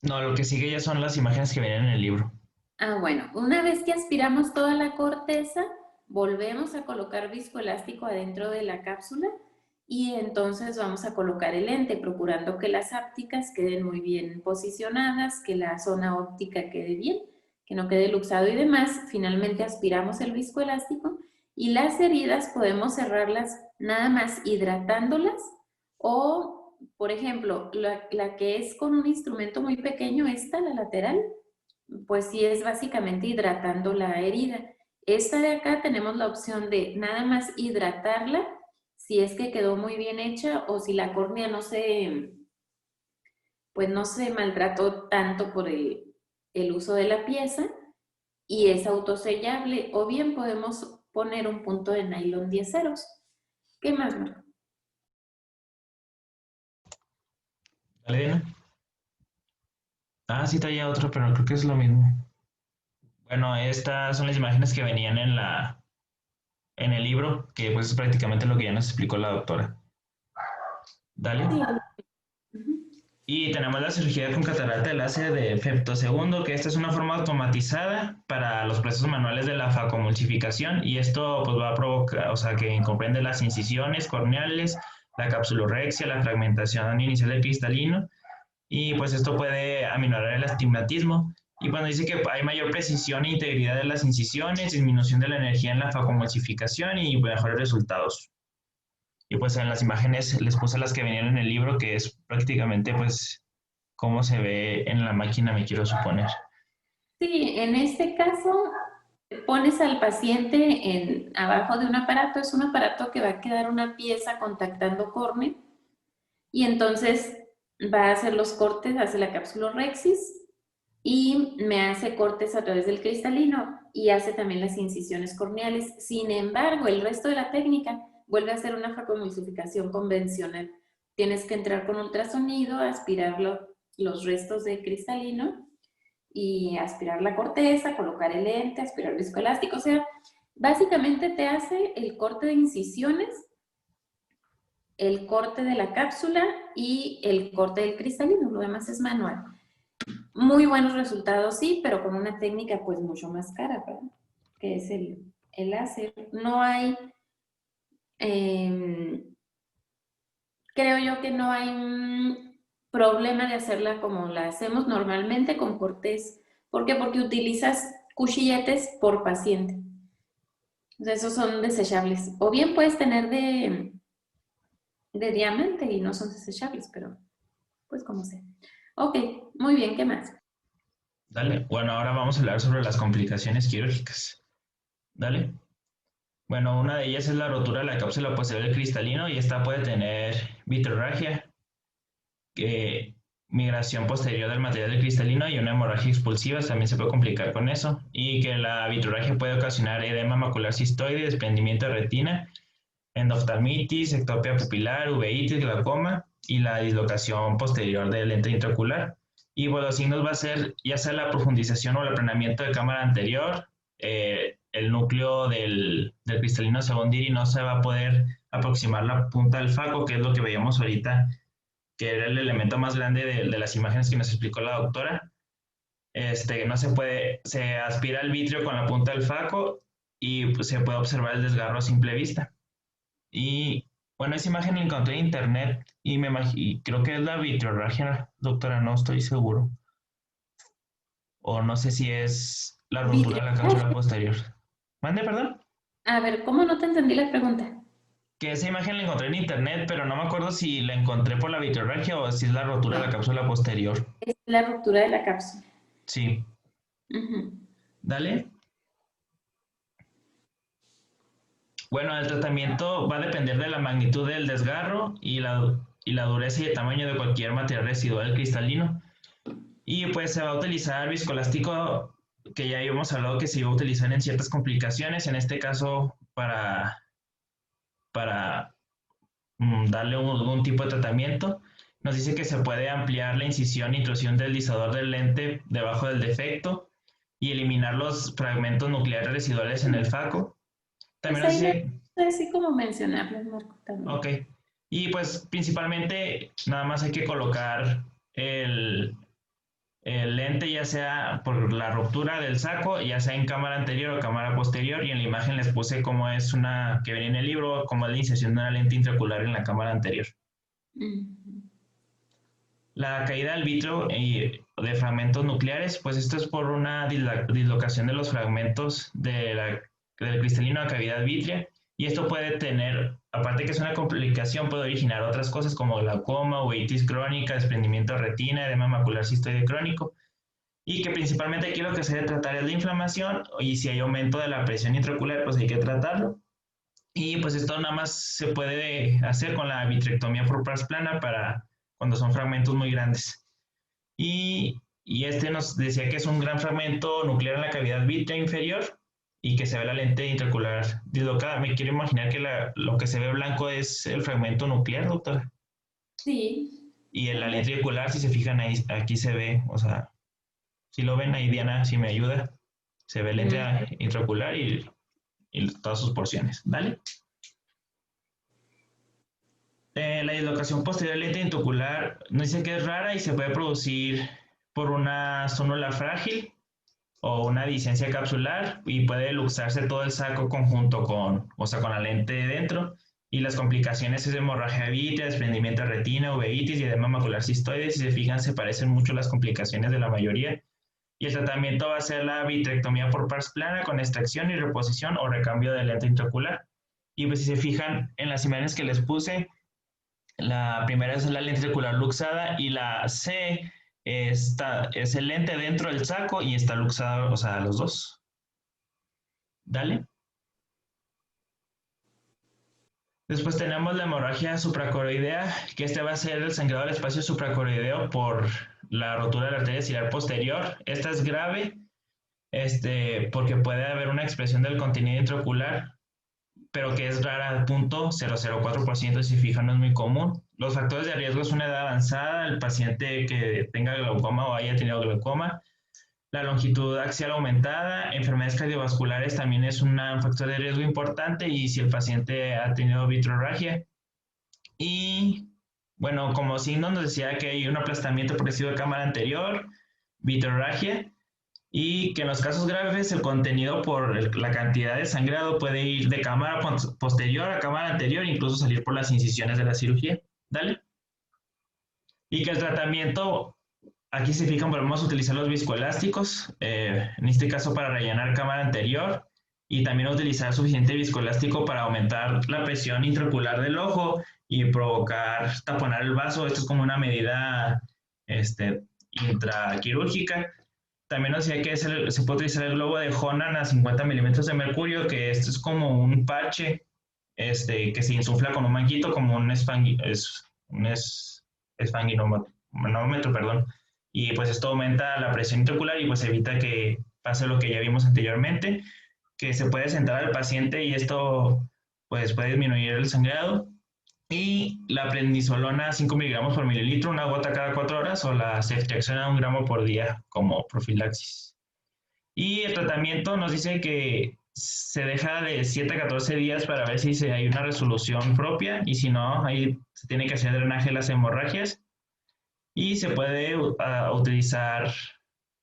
No, lo que sigue ya son las imágenes que vienen en el libro. Ah, bueno, una vez que aspiramos toda la corteza, volvemos a colocar viscoelástico adentro de la cápsula y entonces vamos a colocar el lente, procurando que las ápticas queden muy bien posicionadas, que la zona óptica quede bien, que no quede luxado y demás. Finalmente aspiramos el viscoelástico y las heridas podemos cerrarlas nada más hidratándolas o, por ejemplo, la que es con un instrumento muy pequeño, esta, la lateral, pues sí es básicamente hidratando la herida. Esta de acá tenemos la opción de nada más hidratarla si es que quedó muy bien hecha o si la córnea pues no se maltrató tanto por el uso de la pieza y es autosellable, o bien podemos poner un punto de nylon 10 ceros. ¿Qué más, Marco? ¿Vale, Diana? Ah, sí traía otro, pero creo que es lo mismo. Bueno, estas son las imágenes que venían en el libro, que pues es prácticamente lo que ya nos explicó la doctora. Dale. Y tenemos la cirugía con catarata láser de femtosegundo, que esta es una forma automatizada para los procesos manuales de la facomulsificación, y esto pues va a provocar, o sea, que comprende las incisiones corneales, la capsulorrexia, la fragmentación inicial del cristalino, y pues esto puede aminorar el astigmatismo. Y cuando dice que hay mayor precisión e integridad de las incisiones, disminución de la energía en la facomulsificación y mejores resultados. Y pues en las imágenes les puse las que venían en el libro, que es prácticamente pues cómo se ve en la máquina, me quiero suponer. Sí, en este caso pones al paciente abajo de un aparato, es un aparato que va a quedar una pieza contactando córnea y entonces va a hacer los cortes, hace la capsulorrexis y me hace cortes a través del cristalino y hace también las incisiones corneales. Sin embargo, el resto de la técnica vuelve a ser una facomulsificación convencional. Tienes que entrar con ultrasonido, aspirar los restos de cristalino y aspirar la corteza, colocar el lente, aspirar el viscoelástico. O sea, básicamente te hace el corte de incisiones, el corte de la cápsula y el corte del cristalino. Lo demás es manual. Muy buenos resultados, sí, pero con una técnica pues mucho más cara, ¿verdad? Que es el láser. No hay, creo yo que no hay un problema de hacerla como la hacemos normalmente con cortes. ¿Por qué? Porque utilizas cuchilletes por paciente. O sea, esos son desechables. O bien puedes tener de diamante y no son desechables, pero pues como sea. Ok, muy bien, ¿qué más? Dale. Bueno, ahora vamos a hablar sobre las complicaciones quirúrgicas. Dale. Bueno, una de ellas es la rotura de la cápsula posterior del cristalino, y esta puede tener vitrorragia, migración posterior del material del cristalino y una hemorragia expulsiva también se puede complicar con eso, y que la vitrorragia puede ocasionar edema macular cistoide, desprendimiento de retina, endoftalmitis, ectopia pupilar, uveitis, glaucoma y la dislocación posterior del lente intraocular. Y bueno, los signos va a ser ya sea la profundización o el aplanamiento de cámara anterior, el núcleo del cristalino se va a hundir y no se va a poder aproximar la punta del faco, que es lo que veíamos ahorita, que era el elemento más grande de las imágenes que nos explicó la doctora. No se puede, se aspira el vitrio con la punta del faco y pues, se puede observar el desgarro a simple vista. Y bueno, esa imagen la encontré en internet y creo que es la vitrorragia, doctora, no estoy seguro. O no sé si es la ruptura de la cápsula posterior. ¿Mande, perdón? A ver, ¿cómo no te entendí la pregunta? Que esa imagen la encontré en internet, pero no me acuerdo si la encontré por la vitrorragia o si es la rotura de la cápsula posterior. Es la ruptura de la cápsula. Sí. Dale. Bueno, el tratamiento va a depender de la magnitud del desgarro y la dureza y el tamaño de cualquier material residual cristalino. Y pues se va a utilizar viscoelástico, que ya habíamos hablado que se iba a utilizar en ciertas complicaciones, en este caso para darle un tipo de tratamiento. Nos dice que se puede ampliar la incisión e intrusión del disuador del lente debajo del defecto y eliminar los fragmentos nucleares residuales en el foco. También Pues nos ahí no dice, sé así como mencionarles, Marco, también. ok, y pues principalmente nada más hay que colocar el lente ya sea por la ruptura del saco, ya sea en cámara anterior o cámara posterior, y en la imagen les puse cómo es una que venía en el libro, cómo es la inserción de una lente intraocular en la cámara anterior. La caída del vitro de fragmentos nucleares, pues esto es por una dislocación de los fragmentos del cristalino a cavidad vítrea, y esto puede tener, aparte que es una complicación, puede originar otras cosas como glaucoma, uveitis crónica, desprendimiento de retina, edema macular cistoide crónico, y que principalmente aquí lo que se debe tratar es la inflamación, y si hay aumento de la presión intraocular, pues hay que tratarlo. Y pues esto nada más se puede hacer con la vitrectomía por pars plana para cuando son fragmentos muy grandes. Y este nos decía que es un gran fragmento nuclear en la cavidad vítrea inferior y que se ve la lente intraocular dislocada. Me quiero imaginar que lo que se ve blanco es el fragmento nuclear, doctora. Sí. Y en la lente intraocular, si se fijan ahí, aquí se ve, o sea, si lo ven ahí, Diana, si me ayuda, se ve lente intraocular y todas sus porciones. ¿Vale? La dislocación posterior del lente intraocular nos dice que es rara y se puede producir por una zónula frágil o una discencia capsular y puede luxarse todo el saco conjunto con la lente dentro, y las complicaciones es hemorragia vítrea, desprendimiento de retina, uveitis y edema macular cistoide. Si se fijan, se parecen mucho las complicaciones de la mayoría, y el tratamiento va a ser la vitrectomía por pars plana con extracción y reposición o recambio de lente intraocular. Y pues si se fijan en las imágenes que les puse, la primera es la lente intraocular luxada y la C es el lente dentro del saco y está luxado, o sea, los dos. Dale. Después tenemos la hemorragia supracoroidea, que este va a ser el sangrado del espacio supracoroideo por la rotura de la arteria ciliar posterior. Esta es grave, porque puede haber una expresión del contenido intraocular, pero que es rara, 0.004%, si fijan, no es muy común. Los factores de riesgo es una edad avanzada, el paciente que tenga glaucoma o haya tenido glaucoma, la longitud axial aumentada, enfermedades cardiovasculares también es un factor de riesgo importante, y si el paciente ha tenido vitrorragia. Y bueno, como signo nos decía que hay un aplastamiento progresivo de cámara anterior, vitrorragia, y que en los casos graves el contenido por la cantidad de sangrado puede ir de cámara posterior a cámara anterior, incluso salir por las incisiones de la cirugía. ¿Dale? Y que el tratamiento, aquí se fijan, podemos utilizar los viscoelásticos, en este caso para rellenar cámara anterior, y también utilizar suficiente viscoelástico para aumentar la presión intraocular del ojo y provocar taponar el vaso. Esto es como una medida intraquirúrgica. También nos decía que se puede utilizar el globo de Honan a 50 milímetros de mercurio, que esto es como un parche que se insufla con un manguito, como un esfanginómetro, perdón. Y pues esto aumenta la presión intraocular y pues evita que pase lo que ya vimos anteriormente, que se puede sentar al paciente y esto pues puede disminuir el sangrado. Y la prednisolona 5 miligramos por mililitro, una gota cada 4 horas, o la ceftriaxona 1 gramo por día como profilaxis. Y el tratamiento nos dice que se deja de 7 a 14 días para ver si hay una resolución propia, y si no, ahí se tiene que hacer drenaje de las hemorragias, y se puede utilizar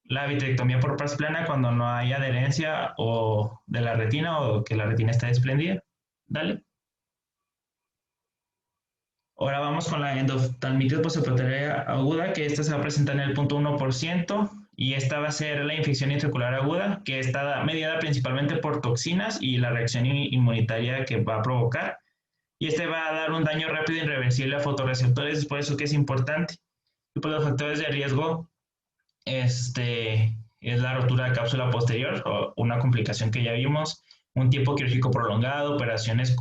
la vitrectomía por pars plana cuando no hay adherencia o de la retina o que la retina está desprendida. Dale. Ahora vamos con la endoftalmitis posoperatoria aguda, que esta se va a presentar en el 0.1%, y esta va a ser la infección intraocular aguda, que está mediada principalmente por toxinas y la reacción inmunitaria que va a provocar. Y este va a dar un daño rápido e irreversible a fotorreceptores, es por eso que es importante. Y por los factores de riesgo, es la rotura de cápsula posterior, o una complicación que ya vimos, un tiempo quirúrgico prolongado, operaciones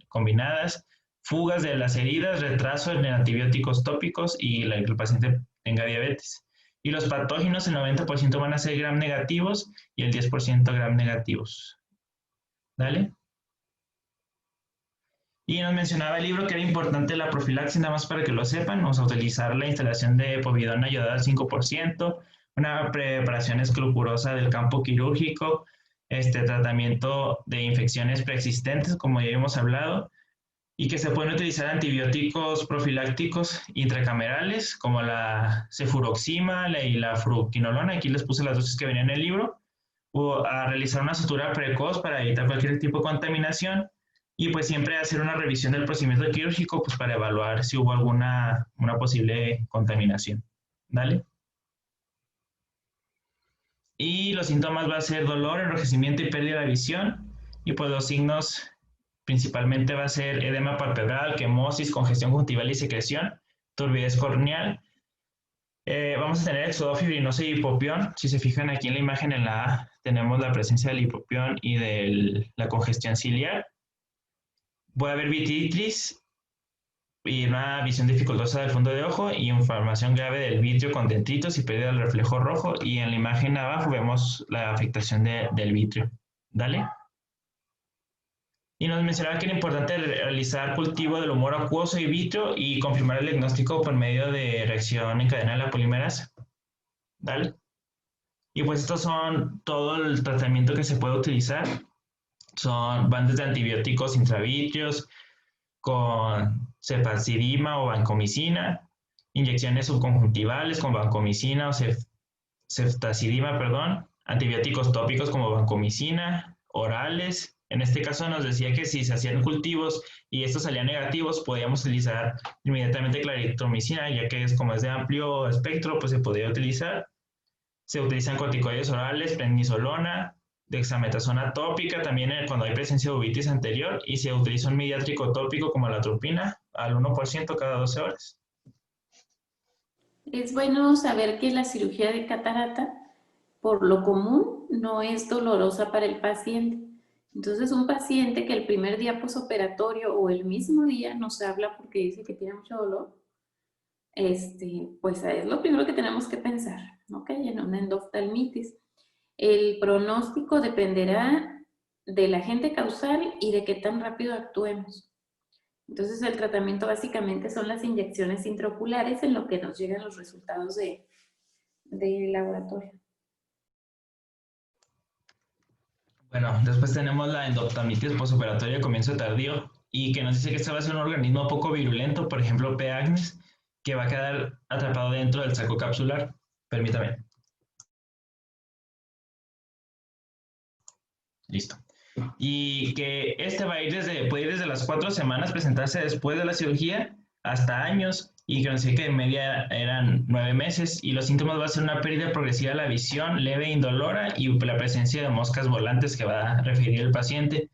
combinadas, fugas de las heridas, retraso en antibióticos tópicos y que el paciente tenga diabetes. Y los patógenos, el 90% van a ser gram negativos y el 10% gram negativos. ¿Dale? Y nos mencionaba el libro que era importante la profilaxis, nada más para que lo sepan, o sea, utilizar la instalación de povidona ayudada al 5%, una preparación escrupulosa del campo quirúrgico, tratamiento de infecciones preexistentes, como ya hemos hablado, y que se pueden utilizar antibióticos profilácticos intracamerales, como la cefuroxima y la fluoroquinolona. Aquí les puse las dosis que venían en el libro, o a realizar una sutura precoz para evitar cualquier tipo de contaminación, y pues siempre hacer una revisión del procedimiento quirúrgico pues para evaluar si hubo una posible contaminación. ¿Vale? Y los síntomas va a ser dolor, enrojecimiento y pérdida de visión, y pues los signos principalmente va a ser edema palpebral, quemosis, congestión conjuntival y secreción, turbidez corneal. Vamos a tener éxodo fibrinoso y hipopión. Si se fijan aquí en la imagen en la A, tenemos la presencia del hipopión y de la congestión ciliar. Puede haber vitritis y una visión dificultosa del fondo de ojo y inflamación grave del vitrio con dendritos y pérdida del reflejo rojo. Y en la imagen abajo vemos la afectación del vitrio. ¿Dale? Y nos mencionaba que era importante realizar cultivo del humor acuoso y vitrio y confirmar el diagnóstico por medio de reacción en cadena de la polimerasa. ¿Vale? Y pues estos son todo el tratamiento que se puede utilizar. Van desde antibióticos intravitreos con cefaxidima o vancomicina, inyecciones subconjuntivales con vancomicina o ceftazidima, perdón, antibióticos tópicos como vancomicina, orales. En este caso nos decía que si se hacían cultivos y estos salían negativos, podíamos utilizar inmediatamente claritromicina, ya que como es de amplio espectro, pues se podría utilizar. Se utilizan corticoides orales, prednisolona, dexametasona tópica, también cuando hay presencia de uveitis anterior, y se utiliza un mediátrico tópico como la atropina al 1% cada 12 horas. Es bueno saber que la cirugía de catarata, por lo común, no es dolorosa para el paciente. Entonces, un paciente que el primer día posoperatorio o el mismo día nos habla porque dice que tiene mucho dolor, pues es lo primero que tenemos que pensar, ¿ok? En una endoftalmitis. El pronóstico dependerá del agente causal y de qué tan rápido actuemos. Entonces, el tratamiento básicamente son las inyecciones intraoculares en lo que nos llegan los resultados de laboratorio. Bueno, después tenemos la endoftalmitis posoperatoria de comienzo tardío, y que nos dice que este va a ser un organismo poco virulento, por ejemplo, P. agnes, que va a quedar atrapado dentro del saco capsular. Permítame. Listo. Y que puede ir desde las 4 semanas, presentarse después de la cirugía, hasta años, y que nos dice que de media eran 9 meses, y los síntomas va a ser una pérdida progresiva de la visión, leve e indolora, y la presencia de moscas volantes que va a referir el paciente.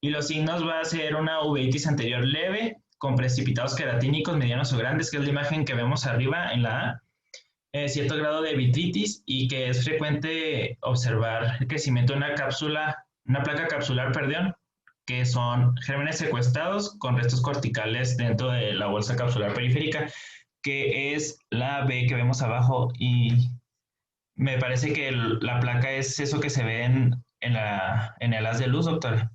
Y los signos va a ser una uveitis anterior leve, con precipitados queratínicos medianos o grandes, que es la imagen que vemos arriba en la A, cierto grado de vitritis, y que es frecuente observar el crecimiento de una placa capsular, perdón, que son gérmenes secuestrados con restos corticales dentro de la bolsa capsular periférica, que es la B que vemos abajo, y me parece que la placa es eso que se ve en el haz de luz, doctora.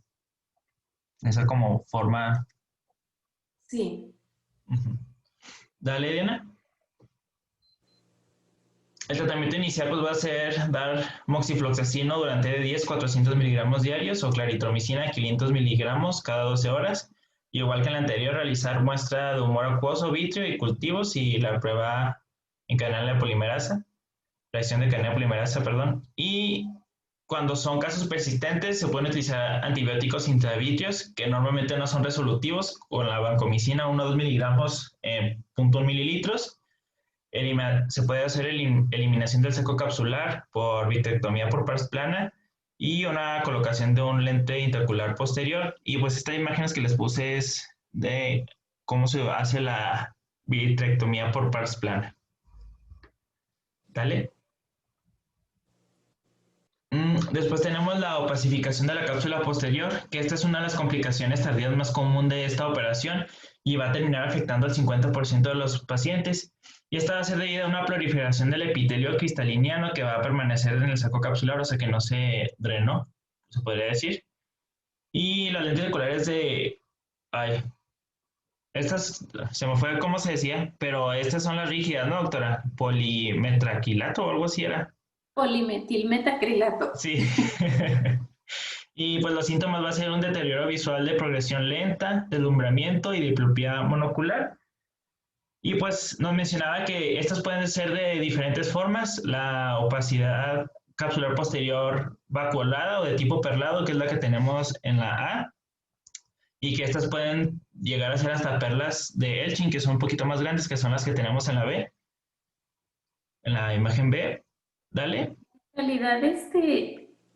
Esa como forma. Sí. Dale, Diana. El tratamiento inicial pues va a ser dar moxifloxacino durante de 10-400 miligramos diarios o claritromicina 500 miligramos cada 12 horas. Y igual que en la anterior, realizar muestra de humor acuoso, vitrio y cultivos y la prueba en cadena de polimerasa, reacción de cadena de polimerasa, perdón. Y cuando son casos persistentes, se pueden utilizar antibióticos intravitreos que normalmente no son resolutivos, con la vancomicina 1 o 2 miligramos en 0.1 mililitros. Se puede hacer eliminación del saco capsular por vitrectomía por pars plana y una colocación de un lente intraocular posterior. Y pues estas imágenes que les puse es de cómo se hace la vitrectomía por pars plana. ¿Dale? Después tenemos la opacificación de la cápsula posterior, que esta es una de las complicaciones tardías más común de esta operación y va a terminar afectando al 50% de los pacientes. Y esta va a ser debido a una proliferación del epitelio cristaliniano que va a permanecer en el saco capsular, o sea que no se drenó, se podría decir. Y las lentes oculares de Ay, estas, se me fue cómo se decía, pero estas son las rígidas, ¿no, doctora? Polimetraquilato o algo así era. Polimetilmetacrilato. Sí. Y pues los síntomas va a ser un deterioro visual de progresión lenta, deslumbramiento y diplopía monocular. Y pues nos mencionaba que estas pueden ser de diferentes formas, la opacidad capsular posterior vacuolada o de tipo perlado, que es la que tenemos en la A, y que estas pueden llegar a ser hasta perlas de Elchin, que son un poquito más grandes, que son las que tenemos en la B, en la imagen B. Dale. En realidad,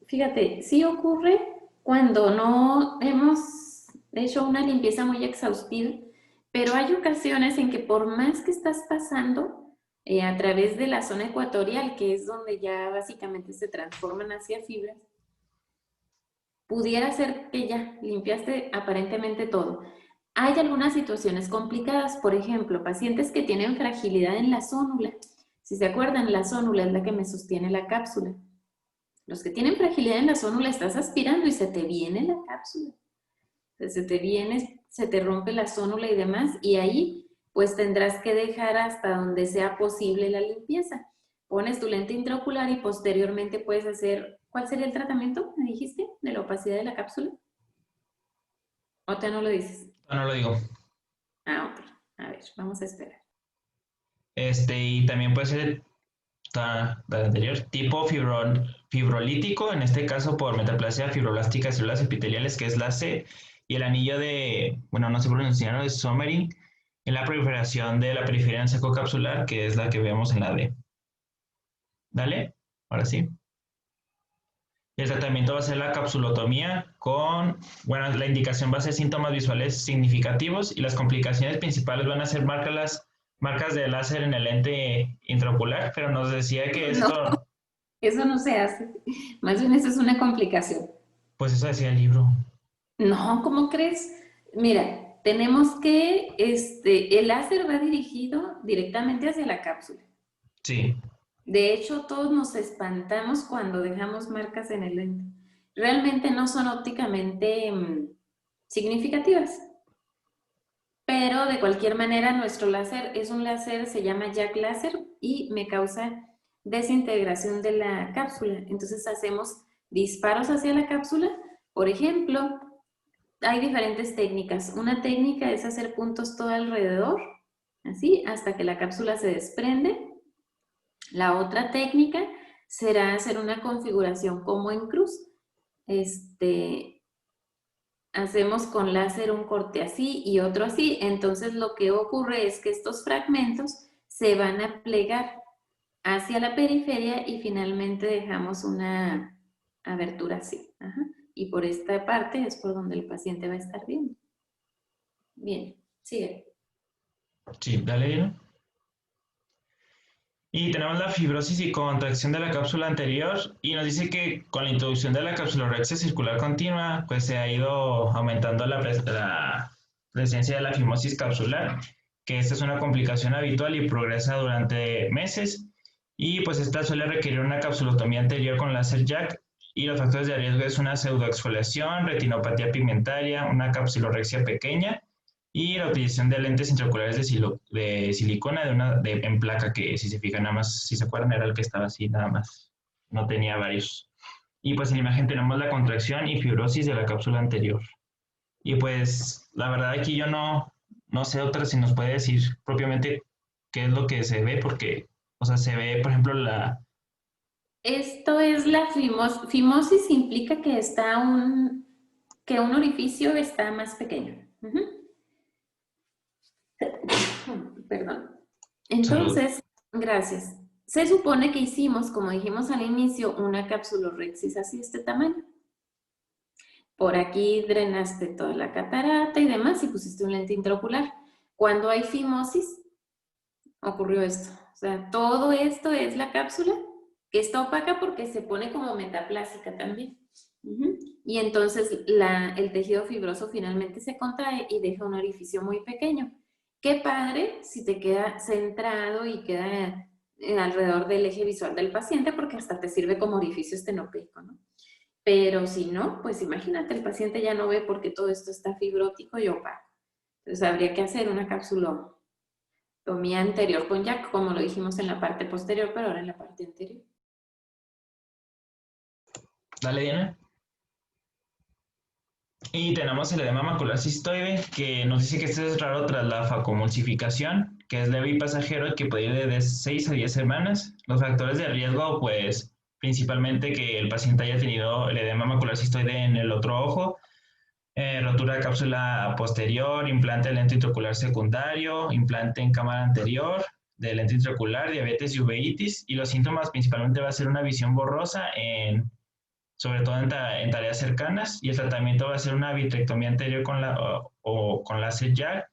fíjate, sí ocurre cuando no hemos hecho una limpieza muy exhaustiva, pero hay ocasiones en que por más que estás pasando a través de la zona ecuatorial, que es donde ya básicamente se transforman hacia fibras, pudiera ser que ya limpiaste aparentemente todo. Hay algunas situaciones complicadas, por ejemplo, pacientes que tienen fragilidad en la zónula. Si se acuerdan, la zónula es la que me sostiene la cápsula. Los que tienen fragilidad en la zónula, estás aspirando y se te viene la cápsula. Se te viene, se te rompe la zónula y demás, y ahí pues tendrás que dejar hasta donde sea posible la limpieza. Pones tu lente intraocular y posteriormente puedes hacer, ¿cuál sería el tratamiento? ¿Me dijiste? ¿De la opacidad de la cápsula? ¿O te no lo dices? No lo digo. Ah, ok. A ver, vamos a esperar. Y también puede ser la anterior, tipo fibrolítico, en este caso por metaplasia fibroblástica de células epiteliales, que es la C, y el anillo de, bueno, no sé pronunciarlo, de Sommering, en la proliferación de la periferia capsular, que es la que vemos en la D. Dale, ahora sí. El tratamiento va a ser la capsulotomía con, bueno, la indicación va a ser síntomas visuales significativos y las complicaciones principales van a ser marcas de láser en el lente intraocular, pero nos decía que esto, No, eso no se hace. Más bien eso es una complicación. pues eso decía el libro. No, ¿cómo crees? Mira, tenemos que, el láser va dirigido directamente hacia la cápsula. Sí. De hecho, todos nos espantamos cuando dejamos marcas en el lente. Realmente no son ópticamente significativas, pero de cualquier manera nuestro láser es un láser, se llama Jack láser y me causa desintegración de la cápsula. Entonces hacemos disparos hacia la cápsula. Por ejemplo, hay diferentes técnicas. Una técnica es hacer puntos todo alrededor, así, hasta que la cápsula se desprende. La otra técnica será hacer una configuración como en cruz. Hacemos con láser un corte así y otro así. Entonces lo que ocurre es que estos fragmentos se van a plegar hacia la periferia y finalmente dejamos una abertura así. Ajá. Y por esta parte es por donde el paciente va a estar viendo. Bien, sigue. Sí, dale, Dino. Y tenemos la fibrosis y contracción de la cápsula anterior y nos dice que con la introducción de la capsulorexia circular continua, pues se ha ido aumentando la presencia de la fimosis capsular, que esta es una complicación habitual y progresa durante meses. Y pues esta suele requerir una capsulotomía anterior con láser Jack y los factores de riesgo es una pseudoexfoliación, retinopatía pigmentaria, una capsulorexia pequeña y la utilización de lentes intraoculares de silicona en placa, que si se fijan nada más, si se acuerdan, era el que estaba así nada más, no tenía varios. Y pues en la imagen tenemos la contracción y fibrosis de la cápsula anterior. Y pues la verdad aquí yo no sé otra si nos puede decir propiamente qué es lo que se ve, porque, o sea, se ve, por ejemplo, Esto es la fimosis. Fimosis implica que que un orificio está más pequeño. Perdón. Entonces, gracias. Se supone que hicimos, como dijimos al inicio, una capsulorhexis así de este tamaño. Por aquí drenaste toda la catarata y demás y pusiste un lente intraocular. Cuando hay fimosis, ocurrió esto. O sea, todo esto es la cápsula que está opaca porque se pone como metaplásica también. Y entonces el tejido fibroso finalmente se contrae y deja un orificio muy pequeño. Qué padre si te queda centrado y queda alrededor del eje visual del paciente porque hasta te sirve como orificio estenopeico, ¿no? Pero si no, pues imagínate, el paciente ya no ve porque todo esto está fibrótico y opaco. Entonces habría que hacer una capsulotomía anterior con Jack, como lo dijimos en la parte posterior, pero ahora en la parte anterior. Dale, Diana. Y tenemos el edema macular cistoide, que nos dice que este es raro tras la facomulsificación, que es leve y pasajero y que puede ir de 6 a 10 semanas. Los factores de riesgo, pues principalmente que el paciente haya tenido el edema macular cistoide en el otro ojo, rotura de cápsula posterior, implante de lente intraocular secundario, implante en cámara anterior de lente intraocular, diabetes y uveitis, y los síntomas principalmente va a ser una visión borrosa sobre todo en tareas cercanas, y el tratamiento va a ser una vitrectomía anterior o con láser JAK,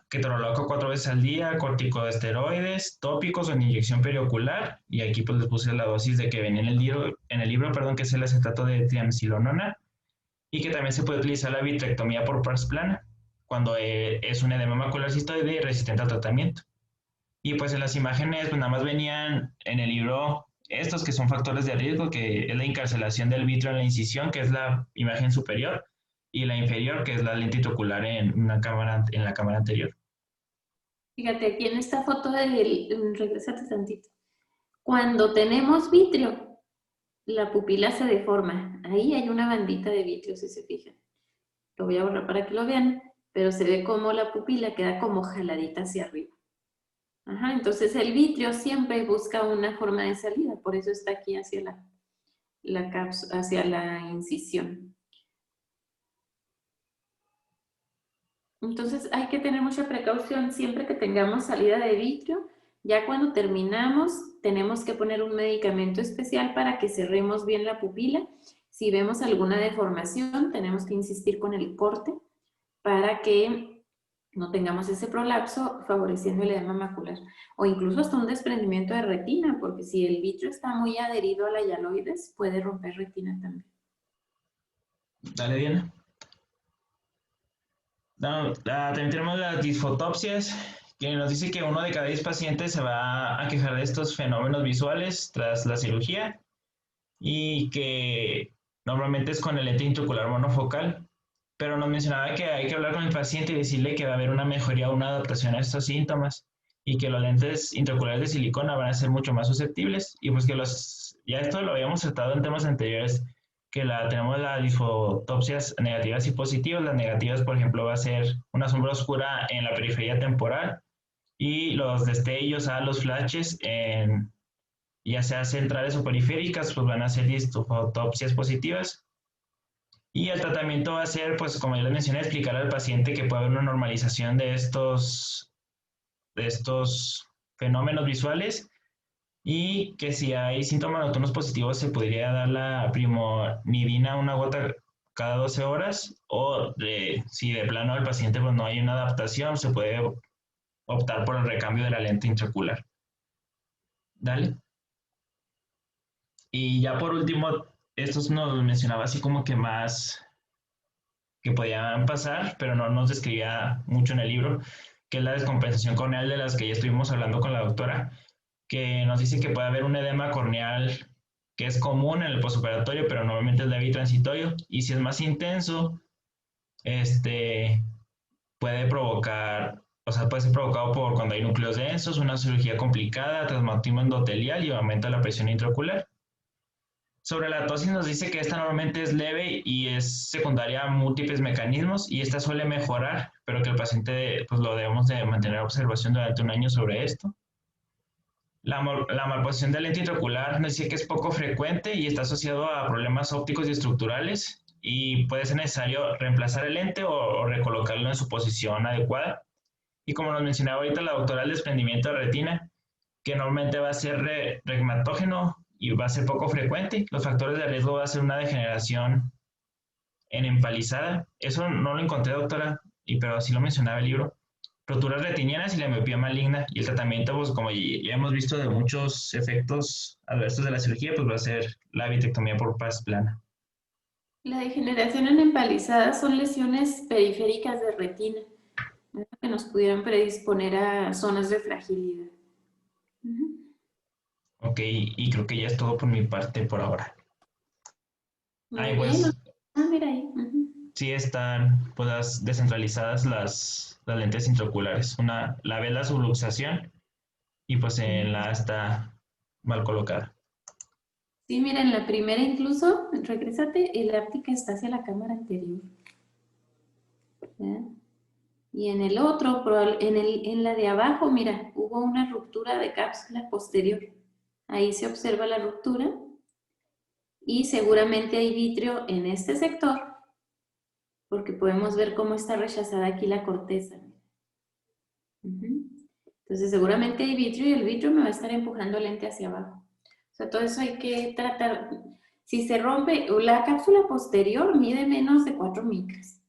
ketorolaco 4 veces al día, corticosteroides, tópicos o en inyección periocular, y aquí pues les puse la dosis de que venía en el libro, perdón, que es el acetato de triamcinolona, y que también se puede utilizar la vitrectomía por pars plana, cuando es un edema macular cistoide resistente al tratamiento. Y pues en las imágenes pues nada más venían en el libro estos que son factores de riesgo, que es la encarcelación del vitrio en la incisión, que es la imagen superior, y la inferior, que es la lente intraocular en la cámara anterior. Fíjate, aquí en esta foto regrésate tantito. Cuando tenemos vitrio, la pupila se deforma. Ahí hay una bandita de vitrio, si se fijan. Lo voy a borrar para que lo vean, pero se ve como la pupila queda como jaladita hacia arriba. Ajá, entonces el vitrio siempre busca una forma de salida, por eso está aquí hacia hacia la incisión. Entonces hay que tener mucha precaución siempre que tengamos salida de vitrio. Ya cuando terminamos tenemos que poner un medicamento especial para que cerremos bien la pupila. Si vemos alguna deformación tenemos que insistir con el corte para que no tengamos ese prolapso favoreciendo el edema macular. O incluso hasta un desprendimiento de retina, porque si el vitrio está muy adherido a la hialoides puede romper retina también. Dale, Diana. También tenemos las disfotopsias, que nos dice que 1 de cada 10 pacientes se va a quejar de estos fenómenos visuales tras la cirugía y que normalmente es con el lente intraocular monofocal, pero nos mencionaba que hay que hablar con el paciente y decirle que va a haber una mejoría o una adaptación a estos síntomas y que los lentes intraoculares de silicona van a ser mucho más susceptibles y pues que ya esto lo habíamos tratado en temas anteriores, que tenemos las disfotopsias negativas y positivas. Las negativas, por ejemplo, va a ser una sombra oscura en la periferia temporal y los destellos, los flashes, ya sea centrales o periféricas, pues van a ser disfotopsias positivas. Y el tratamiento va a ser, pues como ya les mencioné, explicar al paciente que puede haber una normalización de estos fenómenos visuales y que si hay síntomas nocturnos positivos se podría dar la primolidina, una gota cada 12 horas, o si de plano al paciente pues no hay una adaptación, se puede optar por el recambio de la lente intraocular. Dale. Y ya por último, estos nos mencionaba así como que más que podían pasar, pero no nos describía mucho en el libro, que es la descompensación corneal de las que ya estuvimos hablando con la doctora, que nos dice que puede haber un edema corneal que es común en el postoperatorio, pero normalmente es leve y transitorio, y si es más intenso, puede provocar, o sea, puede ser provocado por cuando hay núcleos densos, una cirugía complicada, traumatismo endotelial y aumenta la presión intraocular. Sobre la tosis nos dice que esta normalmente es leve y es secundaria a múltiples mecanismos y esta suele mejorar, pero que el paciente pues lo debemos de mantener observación durante 1 año sobre esto. La malposición de lente intraocular nos dice que es poco frecuente y está asociado a problemas ópticos y estructurales y puede ser necesario reemplazar el lente o recolocarlo en su posición adecuada. Y como nos mencionaba ahorita la doctora, el desprendimiento de retina, que normalmente va a ser regmatógeno y va a ser poco frecuente. Los factores de riesgo va a ser una degeneración en empalizada. Eso no lo encontré, doctora, pero sí lo mencionaba el libro. Roturas retinianas y la miopía maligna. Y el tratamiento, pues como ya hemos visto de muchos efectos adversos de la cirugía, pues va a ser la vitrectomía por pars plana. La degeneración en empalizada son lesiones periféricas de retina, ¿verdad? Que nos pudieran predisponer a zonas de fragilidad. Ok, y creo que ya es todo por mi parte por ahora. Muy Ay, bien. pues, Mira ahí. sí están pues, descentralizadas las lentes intraoculares. La B es la subluxación y pues en la A está mal colocada. Sí, mira, en la primera incluso, regrésate, el áptica está hacia la cámara anterior. ¿Ya? Y en el otro, en la de abajo, mira, hubo una ruptura de cápsula posterior. Ahí se observa la ruptura y seguramente hay vitrio en este sector porque podemos ver cómo está rechazada aquí la corteza. Entonces seguramente hay vitrio y el vitrio me va a estar empujando lente hacia abajo. O sea, todo eso hay que tratar. Si se rompe, la cápsula posterior mide menos de 4 micras.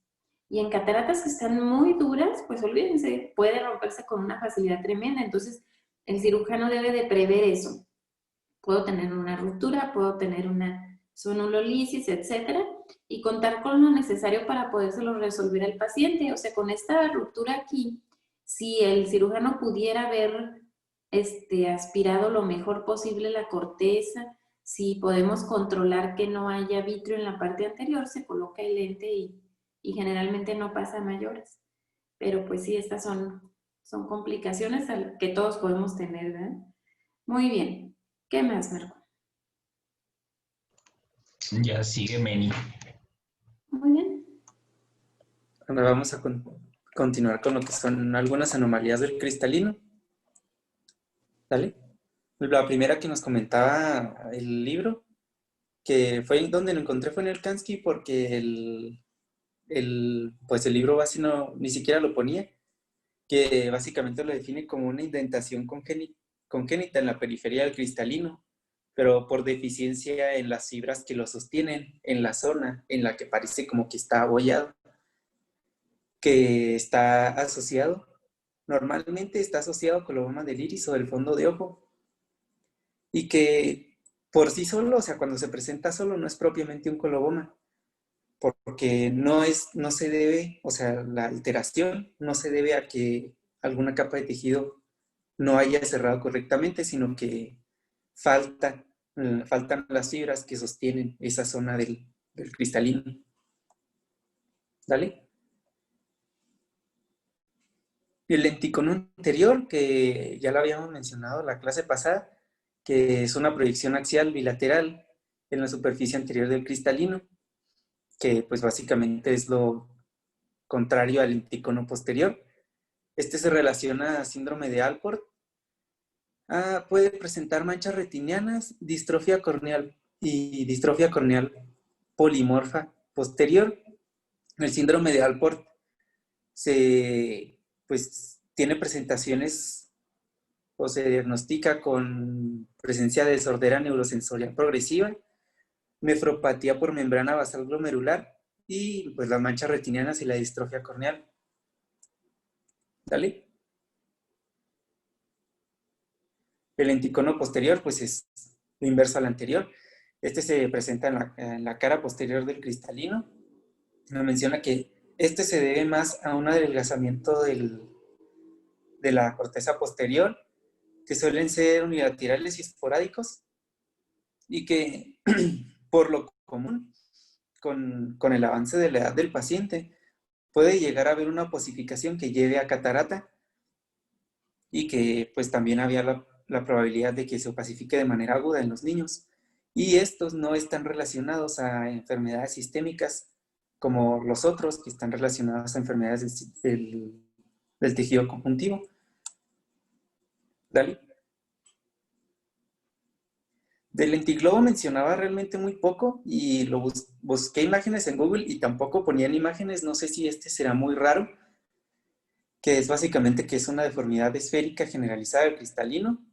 Y en cataratas que están muy duras, pues olvídense, puede romperse con una facilidad tremenda. Entonces, el cirujano debe de prever eso. Puedo tener una ruptura, puedo tener una zonulolisis, etcétera, y contar con lo necesario para podérselo resolver al paciente. O sea, con esta ruptura aquí, si el cirujano pudiera haber aspirado lo mejor posible la corteza, si podemos controlar que no haya vitrio en la parte anterior, se coloca el lente y generalmente no pasa a mayores. Pero pues sí, estas son complicaciones que todos podemos tener, ¿verdad? Muy bien. ¿Qué más, Marco? Ya sigue Meni. Muy bien. Ahora vamos a continuar con lo que son algunas anomalías del cristalino. ¿Dale? La primera que nos comentaba el libro, que fue donde lo encontré, fue en el Kansky, porque pues el libro base ni siquiera lo ponía, que básicamente lo define como una indentación congénita en la periferia del cristalino, pero por deficiencia en las fibras que lo sostienen, en la zona en la que parece como que está abollado, que normalmente está asociado con coloboma del iris o del fondo de ojo, y que por sí solo, o sea, cuando se presenta solo, no es propiamente un coloboma, porque no se debe, o sea, la alteración no se debe a que alguna capa de tejido no haya cerrado correctamente, sino que faltan las fibras que sostienen esa zona del cristalino. ¿Dale? El lenticono anterior, que ya lo habíamos mencionado la clase pasada, que es una proyección axial bilateral en la superficie anterior del cristalino, que pues básicamente es lo contrario al lenticono posterior. Este se relaciona a síndrome de Alport. Puede presentar manchas retinianas, distrofia corneal y distrofia corneal polimorfa posterior. El síndrome de Alport tiene presentaciones o se diagnostica con presencia de sordera neurosensorial progresiva, nefropatía por membrana basal glomerular y pues las manchas retinianas y la distrofia corneal. ¿Dale? El lenticono posterior pues es lo inverso al anterior. Este se presenta en la cara posterior del cristalino. Nos menciona que este se debe más a un adelgazamiento de la corteza posterior, que suelen ser unilaterales y esporádicos, y que por lo común, con el avance de la edad del paciente, puede llegar a haber una osificación que lleve a catarata, y que pues también había la probabilidad de que se opacifique de manera aguda en los niños. Y estos no están relacionados a enfermedades sistémicas como los otros, que están relacionados a enfermedades del tejido conjuntivo. ¿Dale? Del lentiglobo mencionaba realmente muy poco y lo busqué imágenes en Google y tampoco ponían imágenes. No sé si este será muy raro, que es básicamente que es una deformidad esférica generalizada del cristalino.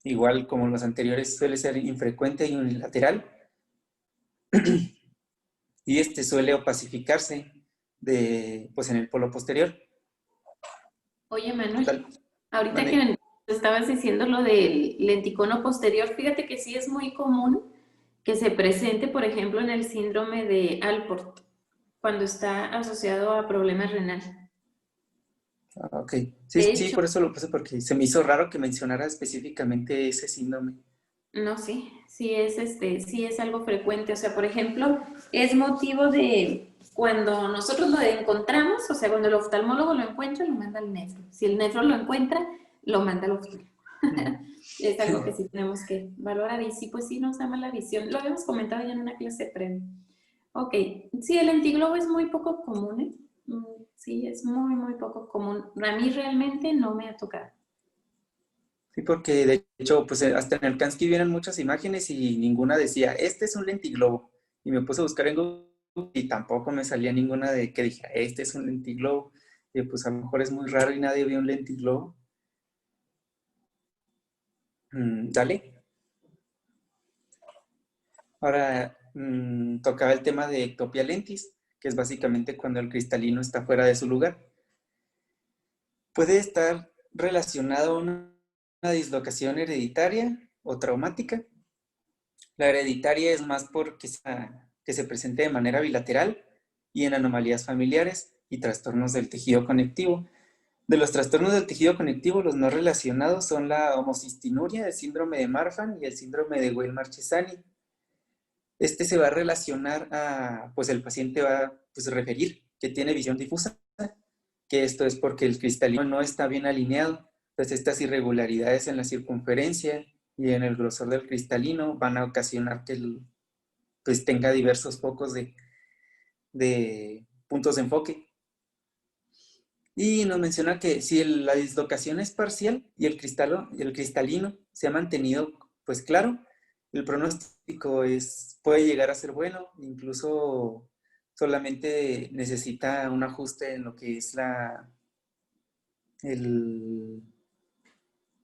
Igual como los anteriores, suele ser infrecuente y unilateral. Y suele opacificarse pues en el polo posterior. Oye, Manuel, Tal. ahorita Mande. que estabas diciendo lo del lenticono posterior, fíjate que sí es muy común que se presente, por ejemplo, en el síndrome de Alport, cuando está asociado a problemas renales. Ok. De Sí, hecho, por eso lo puse, porque se me hizo raro que mencionara específicamente ese síndrome. no, sí es algo frecuente. O sea, por ejemplo, es motivo de cuando nosotros lo encontramos, o sea, cuando el oftalmólogo lo encuentra, lo manda al nefro. Si el nefro lo encuentra, lo manda al oftalmólogo. Es algo que sí tenemos que valorar y sí, pues sí nos da mala visión. Lo habíamos comentado ya en una clase previa. Ok, sí, el lentiglobo es muy poco común, ¿eh? Sí, es muy, muy poco común. A mí realmente no me ha tocado. Sí, porque de hecho, pues hasta en el Kansky vienen muchas imágenes y ninguna decía, este es un lentiglobo. Y me puse a buscar en Google y tampoco me salía ninguna de que dijera, este es un lentiglobo. Y pues a lo mejor es muy raro y nadie vio un lentiglobo. Dale. Ahora tocaba el tema de ectopia lentis, que es básicamente cuando el cristalino está fuera de su lugar. Puede estar relacionado a una dislocación hereditaria o traumática. La hereditaria es más porque que se presente de manera bilateral y en anomalías familiares y trastornos del tejido conectivo. De los trastornos del tejido conectivo, los no relacionados son la homocistinuria, el síndrome de Marfan y el síndrome de Weill-Marchesani. Este se va a relacionar a, pues el paciente va a referir que tiene visión difusa, que esto es porque el cristalino no está bien alineado. Entonces estas irregularidades en la circunferencia y en el grosor del cristalino van a ocasionar que pues tenga diversos focos de puntos de enfoque. Y nos menciona que si la dislocación es parcial y el cristalino se ha mantenido pues claro, el pronóstico puede llegar a ser bueno, incluso solamente necesita un ajuste en lo que es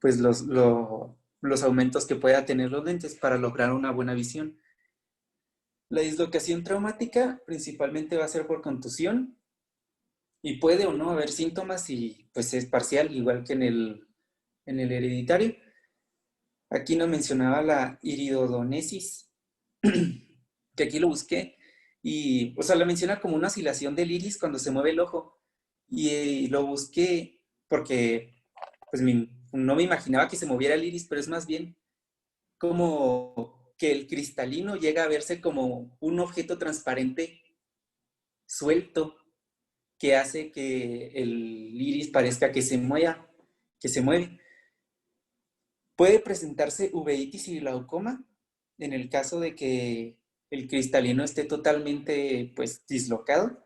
pues los aumentos que pueda tener los lentes para lograr una buena visión. La dislocación traumática principalmente va a ser por contusión y puede o no haber síntomas y pues es parcial, igual que en el hereditario. Aquí nos mencionaba la iridodonesis, que aquí lo busqué, y o sea, la menciona como una oscilación del iris cuando se mueve el ojo, y lo busqué porque pues no me imaginaba que se moviera el iris, pero es más bien como que el cristalino llega a verse como un objeto transparente suelto que hace que el iris parezca que se mueve. Puede presentarse uveitis y glaucoma en el caso de que el cristalino esté totalmente pues dislocado,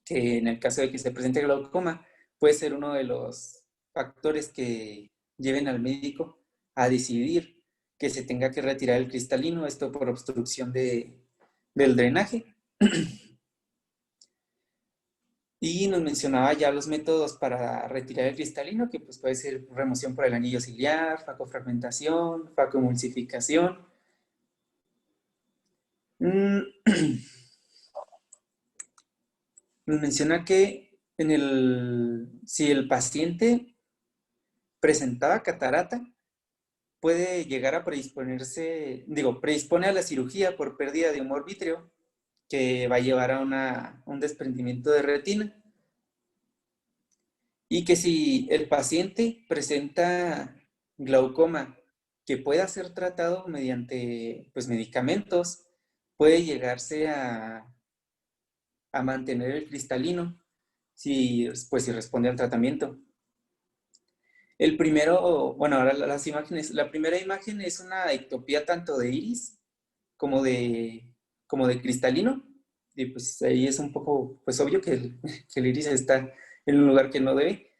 que en el caso de que se presente glaucoma puede ser uno de los factores que lleven al médico a decidir que se tenga que retirar el cristalino, esto por obstrucción del drenaje. Y nos mencionaba ya los métodos para retirar el cristalino, que pues puede ser remoción por el anillo ciliar, facofragmentación, facoemulsificación. Nos menciona que si el paciente presentaba catarata, puede llegar a predispone a la cirugía por pérdida de humor vítreo, que va a llevar a un desprendimiento de retina. Y que si el paciente presenta glaucoma que pueda ser tratado mediante pues, medicamentos, puede llegarse a mantener el cristalino si responde al tratamiento. El primero, bueno, ahora las imágenes. La primera imagen es una ectopía tanto de iris como de cristalino. Y pues ahí es un poco pues obvio que el iris está en un lugar que no debe.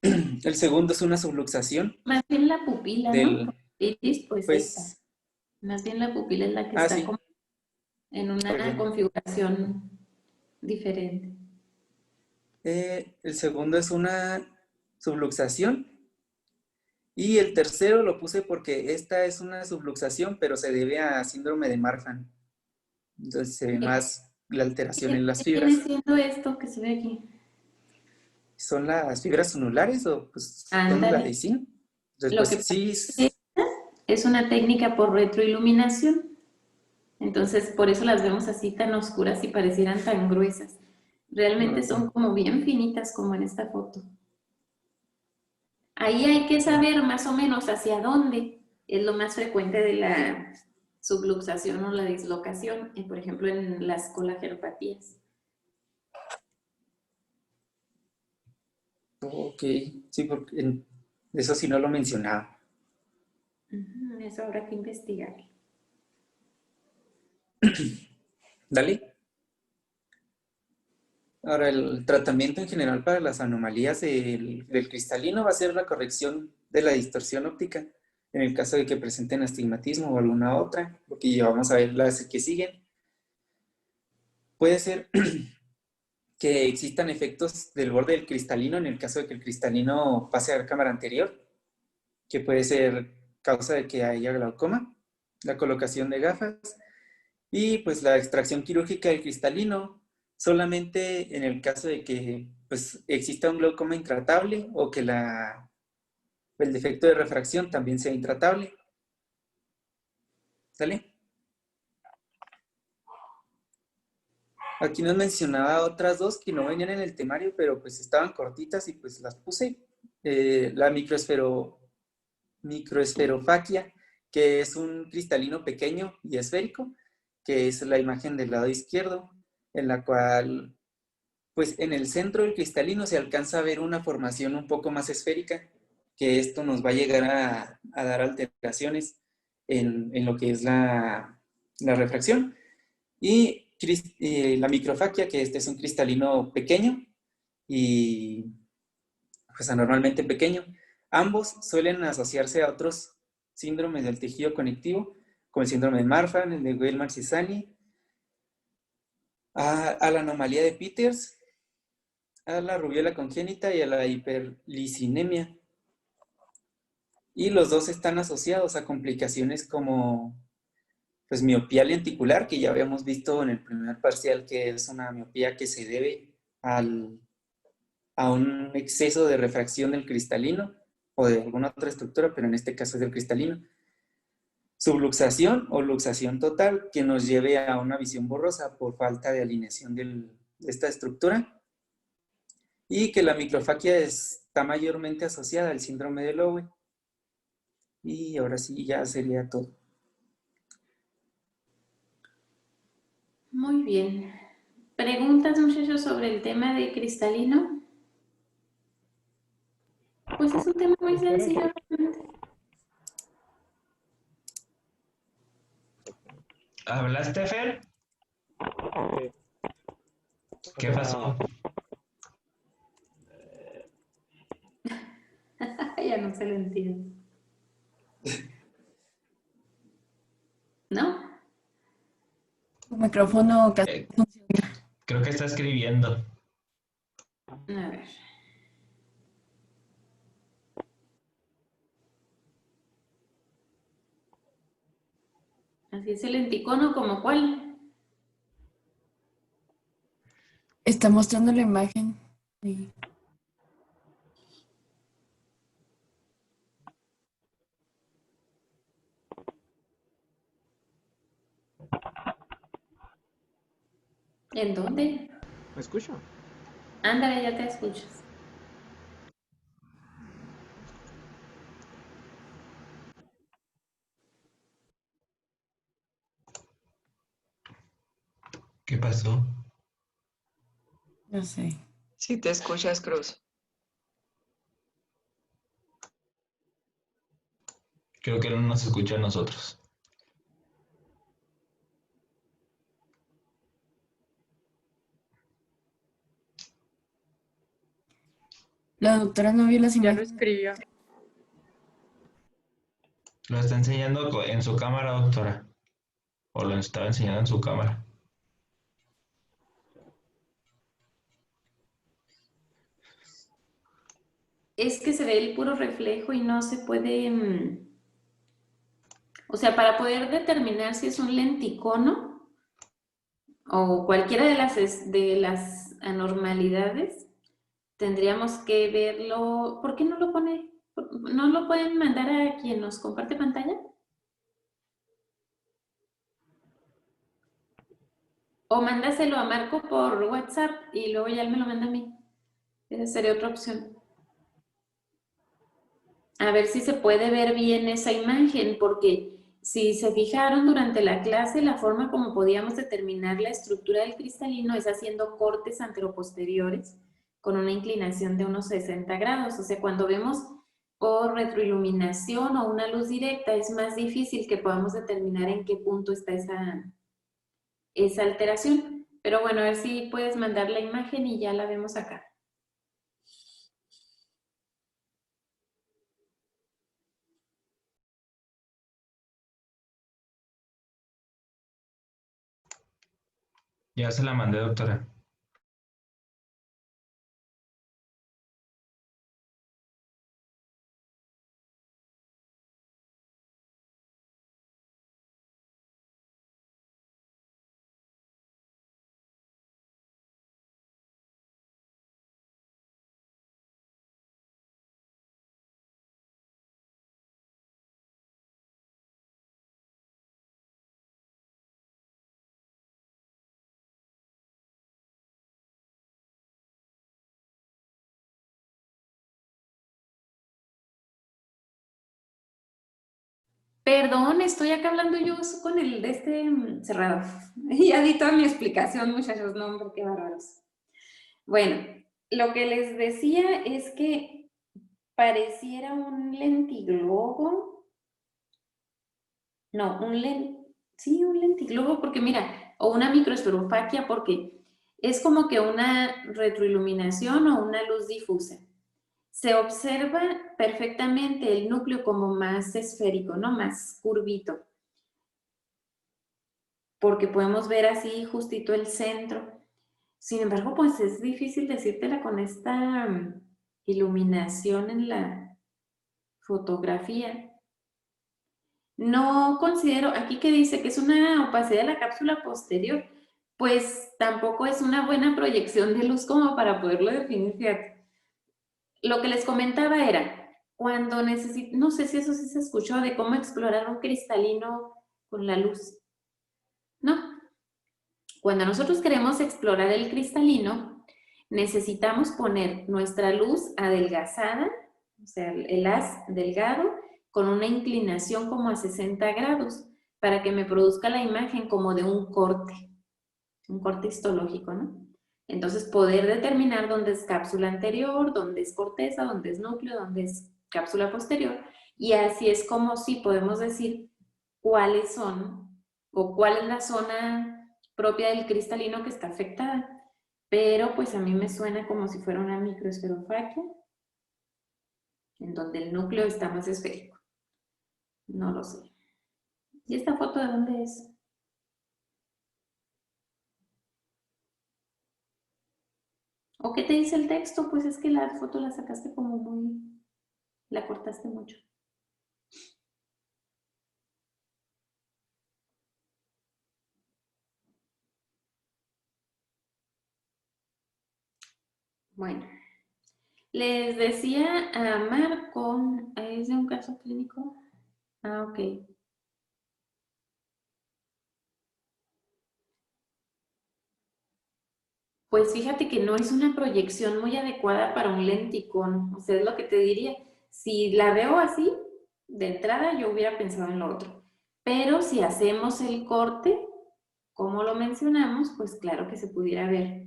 El segundo es una subluxación. Más bien la pupila, ¿no? Iris, pues esta. Más bien la pupila es la que está como en una configuración diferente. El segundo es una subluxación. Y el tercero lo puse porque esta es una subluxación, pero se debe a síndrome de Marfan. Entonces se ve más la alteración en las fibras. ¿Qué viene siendo esto que se ve aquí? ¿Son las fibras anulares o pues son la de zinc? Entonces, Lo que sí es una técnica por retroiluminación. Entonces, por eso las vemos así tan oscuras y parecieran tan gruesas. Realmente son como bien finitas, como en esta foto. Ahí hay que saber más o menos hacia dónde es lo más frecuente de subluxación o la dislocación, por ejemplo, en las colagenopatías. Ok, sí, porque eso sí no lo mencionaba. Eso habrá que investigar. Dale. Ahora, el tratamiento en general para las anomalías del cristalino va a ser la corrección de la distorsión óptica, en el caso de que presenten astigmatismo o alguna otra, porque ya vamos a ver las que siguen. Puede ser que existan efectos del borde del cristalino en el caso de que el cristalino pase a la cámara anterior, que puede ser causa de que haya glaucoma, la colocación de gafas y pues la extracción quirúrgica del cristalino solamente en el caso de que pues, exista un glaucoma intratable o que el defecto de refracción también sea intratable. ¿Sale? Aquí nos mencionaba otras dos que no venían en el temario, pero pues estaban cortitas y pues las puse. La microesferofaquia, que es un cristalino pequeño y esférico, que es la imagen del lado izquierdo, en la cual, pues en el centro del cristalino se alcanza a ver una formación un poco más esférica, que esto nos va a llegar a dar alteraciones en lo que es la refracción. Y la microfaquia, que este es un cristalino pequeño y pues anormalmente pequeño. Ambos suelen asociarse a otros síndromes del tejido conectivo, como el síndrome de Marfan, el de Weilmar-Cizzani, a la anomalía de Peters, a la rubiola congénita y a la hiperlicinemia. Y los dos están asociados a complicaciones como pues miopía lenticular, que ya habíamos visto en el primer parcial, que es una miopía que se debe a un exceso de refracción del cristalino o de alguna otra estructura, pero en este caso es del cristalino. Subluxación o luxación total, que nos lleve a una visión borrosa por falta de alineación de esta estructura. Y que la microfaquia está mayormente asociada al síndrome de Lowe. Y ahora sí, ya sería todo. Muy bien. ¿Preguntas, muchachos, sobre el tema de cristalino? Pues es un tema muy sencillo realmente. ¿Hablaste, Fer? ¿Qué pasó? Ya no se lo entiende. ¿No? Tu micrófono casi Eh, no funciona. Creo que está escribiendo. A ver. Así es el lenticono, ¿como cuál? Está mostrando la imagen. Sí. ¿En dónde? ¿Me escucho? Ándale, ya te escuchas. ¿Qué pasó? No sé. Si te escuchas, Cruz. Creo que no nos escucha a nosotros. La doctora no vio las Ya lo imágenes. escribió. Lo está enseñando en su cámara, doctora. O lo estaba enseñando en su cámara. Es que se ve el puro reflejo y no se puede... O sea, para poder determinar si es un lenticono o cualquiera de las anormalidades, tendríamos que verlo. ¿Por qué no lo pone? ¿No lo pueden mandar a quien nos comparte pantalla? O mándaselo a Marco por WhatsApp y luego ya él me lo manda a mí. Esa sería otra opción. A ver si se puede ver bien esa imagen, porque Si se fijaron durante la clase, la forma como podíamos determinar la estructura del cristalino es haciendo cortes anteroposteriores con una inclinación de unos 60 grados. O sea, cuando vemos por retroiluminación o una luz directa, es más difícil que podamos determinar en qué punto está esa alteración. Pero bueno, a ver si puedes mandar la imagen y ya la vemos acá. Ya se la mandé, doctora. Perdón, estoy acá hablando yo con el de cerrado. Ya di toda mi explicación, muchachos, no, hombre, qué bárbaros. Bueno, lo que les decía es que pareciera un lentiglobo. No, sí, un lentiglobo, porque mira, o una microesferofaquia, porque es como que una retroiluminación o una luz difusa. Se observa perfectamente el núcleo como más esférico, ¿no? Más curvito. Porque podemos ver así justito el centro. Sin embargo, pues es difícil decírtela con esta iluminación en la fotografía. No considero, aquí que dice que es una opacidad de la cápsula posterior, pues tampoco es una buena proyección de luz como para poderlo definir, fíjate. Lo que les comentaba era, cuando no sé si eso sí se escuchó, de cómo explorar un cristalino con la luz, ¿no? Cuando nosotros queremos explorar el cristalino, necesitamos poner nuestra luz adelgazada, o sea, el haz delgado, con una inclinación como a 60 grados, para que me produzca la imagen como de un corte histológico, ¿no? Entonces, poder determinar dónde es cápsula anterior, dónde es corteza, dónde es núcleo, dónde es cápsula posterior, y así es como sí podemos decir cuáles son, o cuál es la zona propia del cristalino que está afectada. Pero pues a mí me suena como si fuera una microesferofaquia, en donde el núcleo está más esférico. No lo sé. ¿Y esta foto de dónde es? ¿O qué te dice el texto? Pues es que la foto la sacaste como muy... la cortaste mucho. Bueno, les decía a Marco, ¿es de un caso clínico? Ah, ok. Pues fíjate que no es una proyección muy adecuada para un lenticón, o sea, es lo que te diría. Si la veo así, de entrada yo hubiera pensado en lo otro. Pero si hacemos el corte, como lo mencionamos, pues claro que se pudiera ver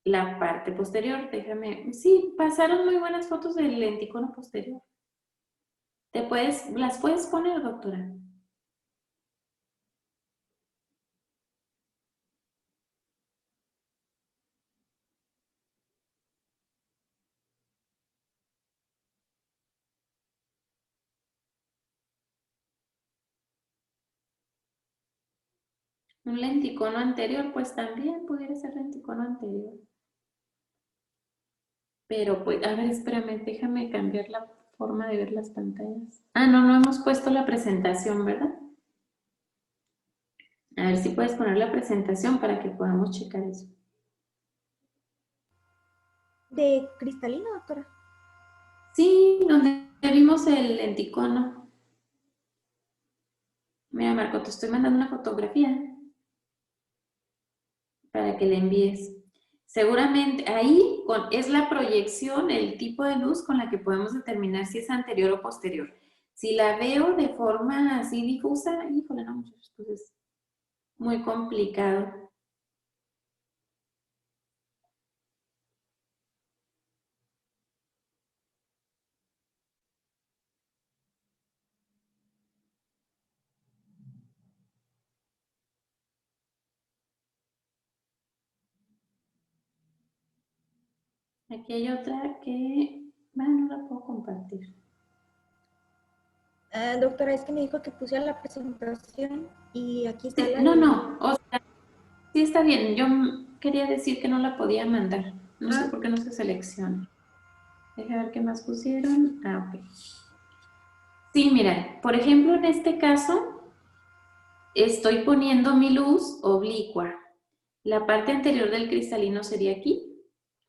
la parte posterior. Déjame, sí, pasaron muy buenas fotos del lenticono posterior. ¿Las puedes poner, doctora? Un lenticono anterior, pues también pudiera ser lenticono anterior. Pero pues, a ver, espérame, déjame cambiar la forma de ver las pantallas. Ah, no hemos puesto la presentación, ¿verdad? A ver si puedes poner la presentación para que podamos checar eso. ¿De cristalino, doctora? Sí, donde vimos el lenticono. Mira, Marco, te estoy mandando una fotografía para que le envíes. Seguramente ahí es la proyección, el tipo de luz con la que podemos determinar si es anterior o posterior. Si la veo de forma así difusa, híjole, no, muchachos, pues es muy complicado. Aquí hay otra que, bueno, no la puedo compartir. Doctora, es que me dijo que pusiera la presentación y aquí está Sí, la... no, o sea, sí está bien. Yo quería decir que no la podía mandar. No sé por qué no se selecciona. Deja ver qué más pusieron. Ah, ok. Sí, mira, por ejemplo, en este caso, estoy poniendo mi luz oblicua. La parte anterior del cristalino sería aquí.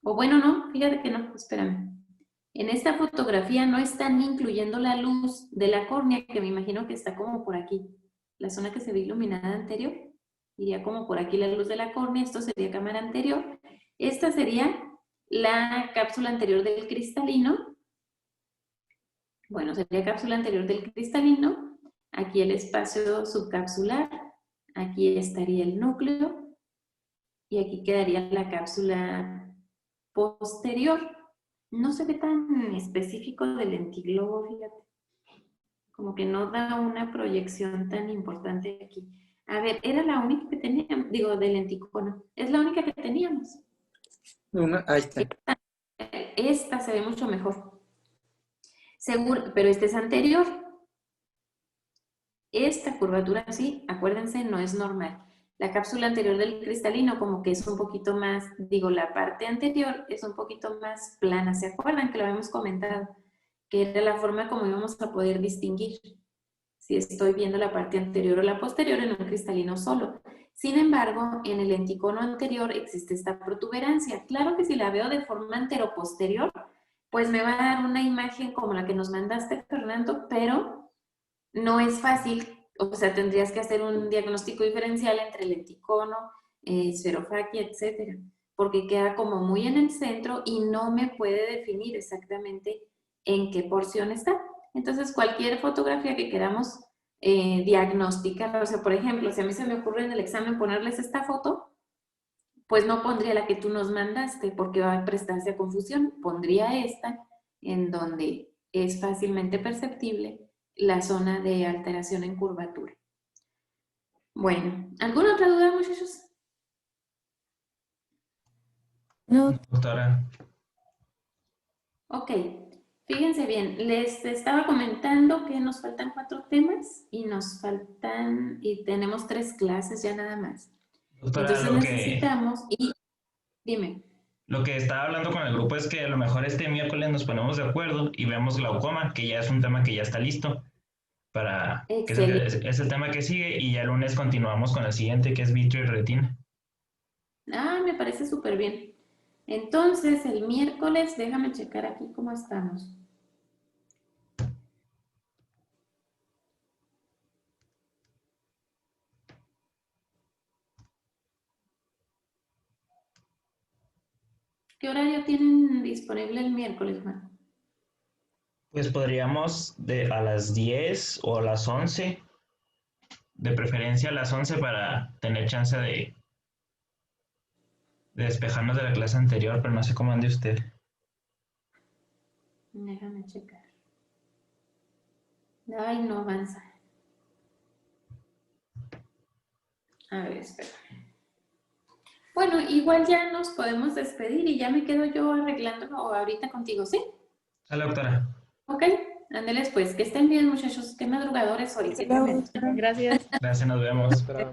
O bueno, no, fíjate que no, espérame. En esta fotografía no están incluyendo la luz de la córnea, que me imagino que está como por aquí. La zona que se ve iluminada anterior, iría como por aquí la luz de la córnea, esto sería cámara anterior. Esta sería la cápsula anterior del cristalino. Bueno, sería cápsula anterior del cristalino. Aquí el espacio subcapsular. Aquí estaría el núcleo. Y aquí quedaría la cápsula posterior. No se ve tan específico del lentiglobo, fíjate. Como que no da una proyección tan importante aquí. A ver, era la única que teníamos, digo, del lenticono. Es la única que teníamos. Ahí está. Esta se ve mucho mejor. Seguro, pero este es anterior. Esta curvatura sí, acuérdense, no es normal. La cápsula anterior del cristalino como que es un poquito más, digo, la parte anterior es un poquito más plana. ¿Se acuerdan que lo habíamos comentado? Que era la forma como íbamos a poder distinguir si estoy viendo la parte anterior o la posterior en un cristalino solo. Sin embargo, en el lenticono anterior existe esta protuberancia. Claro que si la veo de forma anteroposterior, pues me va a dar una imagen como la que nos mandaste, Fernando, pero no es fácil. O sea, tendrías que hacer un diagnóstico diferencial entre lenticono, esferofaquia, etcétera, porque queda como muy en el centro y no me puede definir exactamente en qué porción está. Entonces, cualquier fotografía que queramos diagnosticar, o sea, por ejemplo, si a mí se me ocurre en el examen ponerles esta foto, pues no pondría la que tú nos mandaste porque va a prestarse a confusión. Pondría esta en donde es fácilmente perceptible la zona de alteración en curvatura. Bueno, ¿alguna otra duda, muchachos? No, Doctora. Ok, fíjense bien, les estaba comentando que nos faltan 4 temas y y tenemos 3 clases ya nada más. Doctora, Entonces necesitamos, y dime. lo que estaba hablando con el grupo es que a lo mejor este miércoles nos ponemos de acuerdo y vemos glaucoma, que ya es un tema que ya está listo para que Excelente. es el tema que sigue, y ya el lunes continuamos con el siguiente, que es vitrio y retina. Ah, me parece súper bien. Entonces, el miércoles, déjame checar aquí cómo estamos. ¿Qué horario tienen disponible el miércoles, Juan? Pues podríamos a las 10 o a las 11, de preferencia a las 11 para tener chance de despejarnos de la clase anterior, pero no sé cómo ande usted. Déjame checar. Ay, no avanza. A ver, espera. Bueno, igual ya nos podemos despedir y ya me quedo yo arreglándolo ahorita contigo, ¿sí? Sale, doctora. Ok, ándeles pues, que estén bien, muchachos, qué madrugadores hoy. Hola, Menos. doctora. Gracias. Gracias, nos vemos. Espera.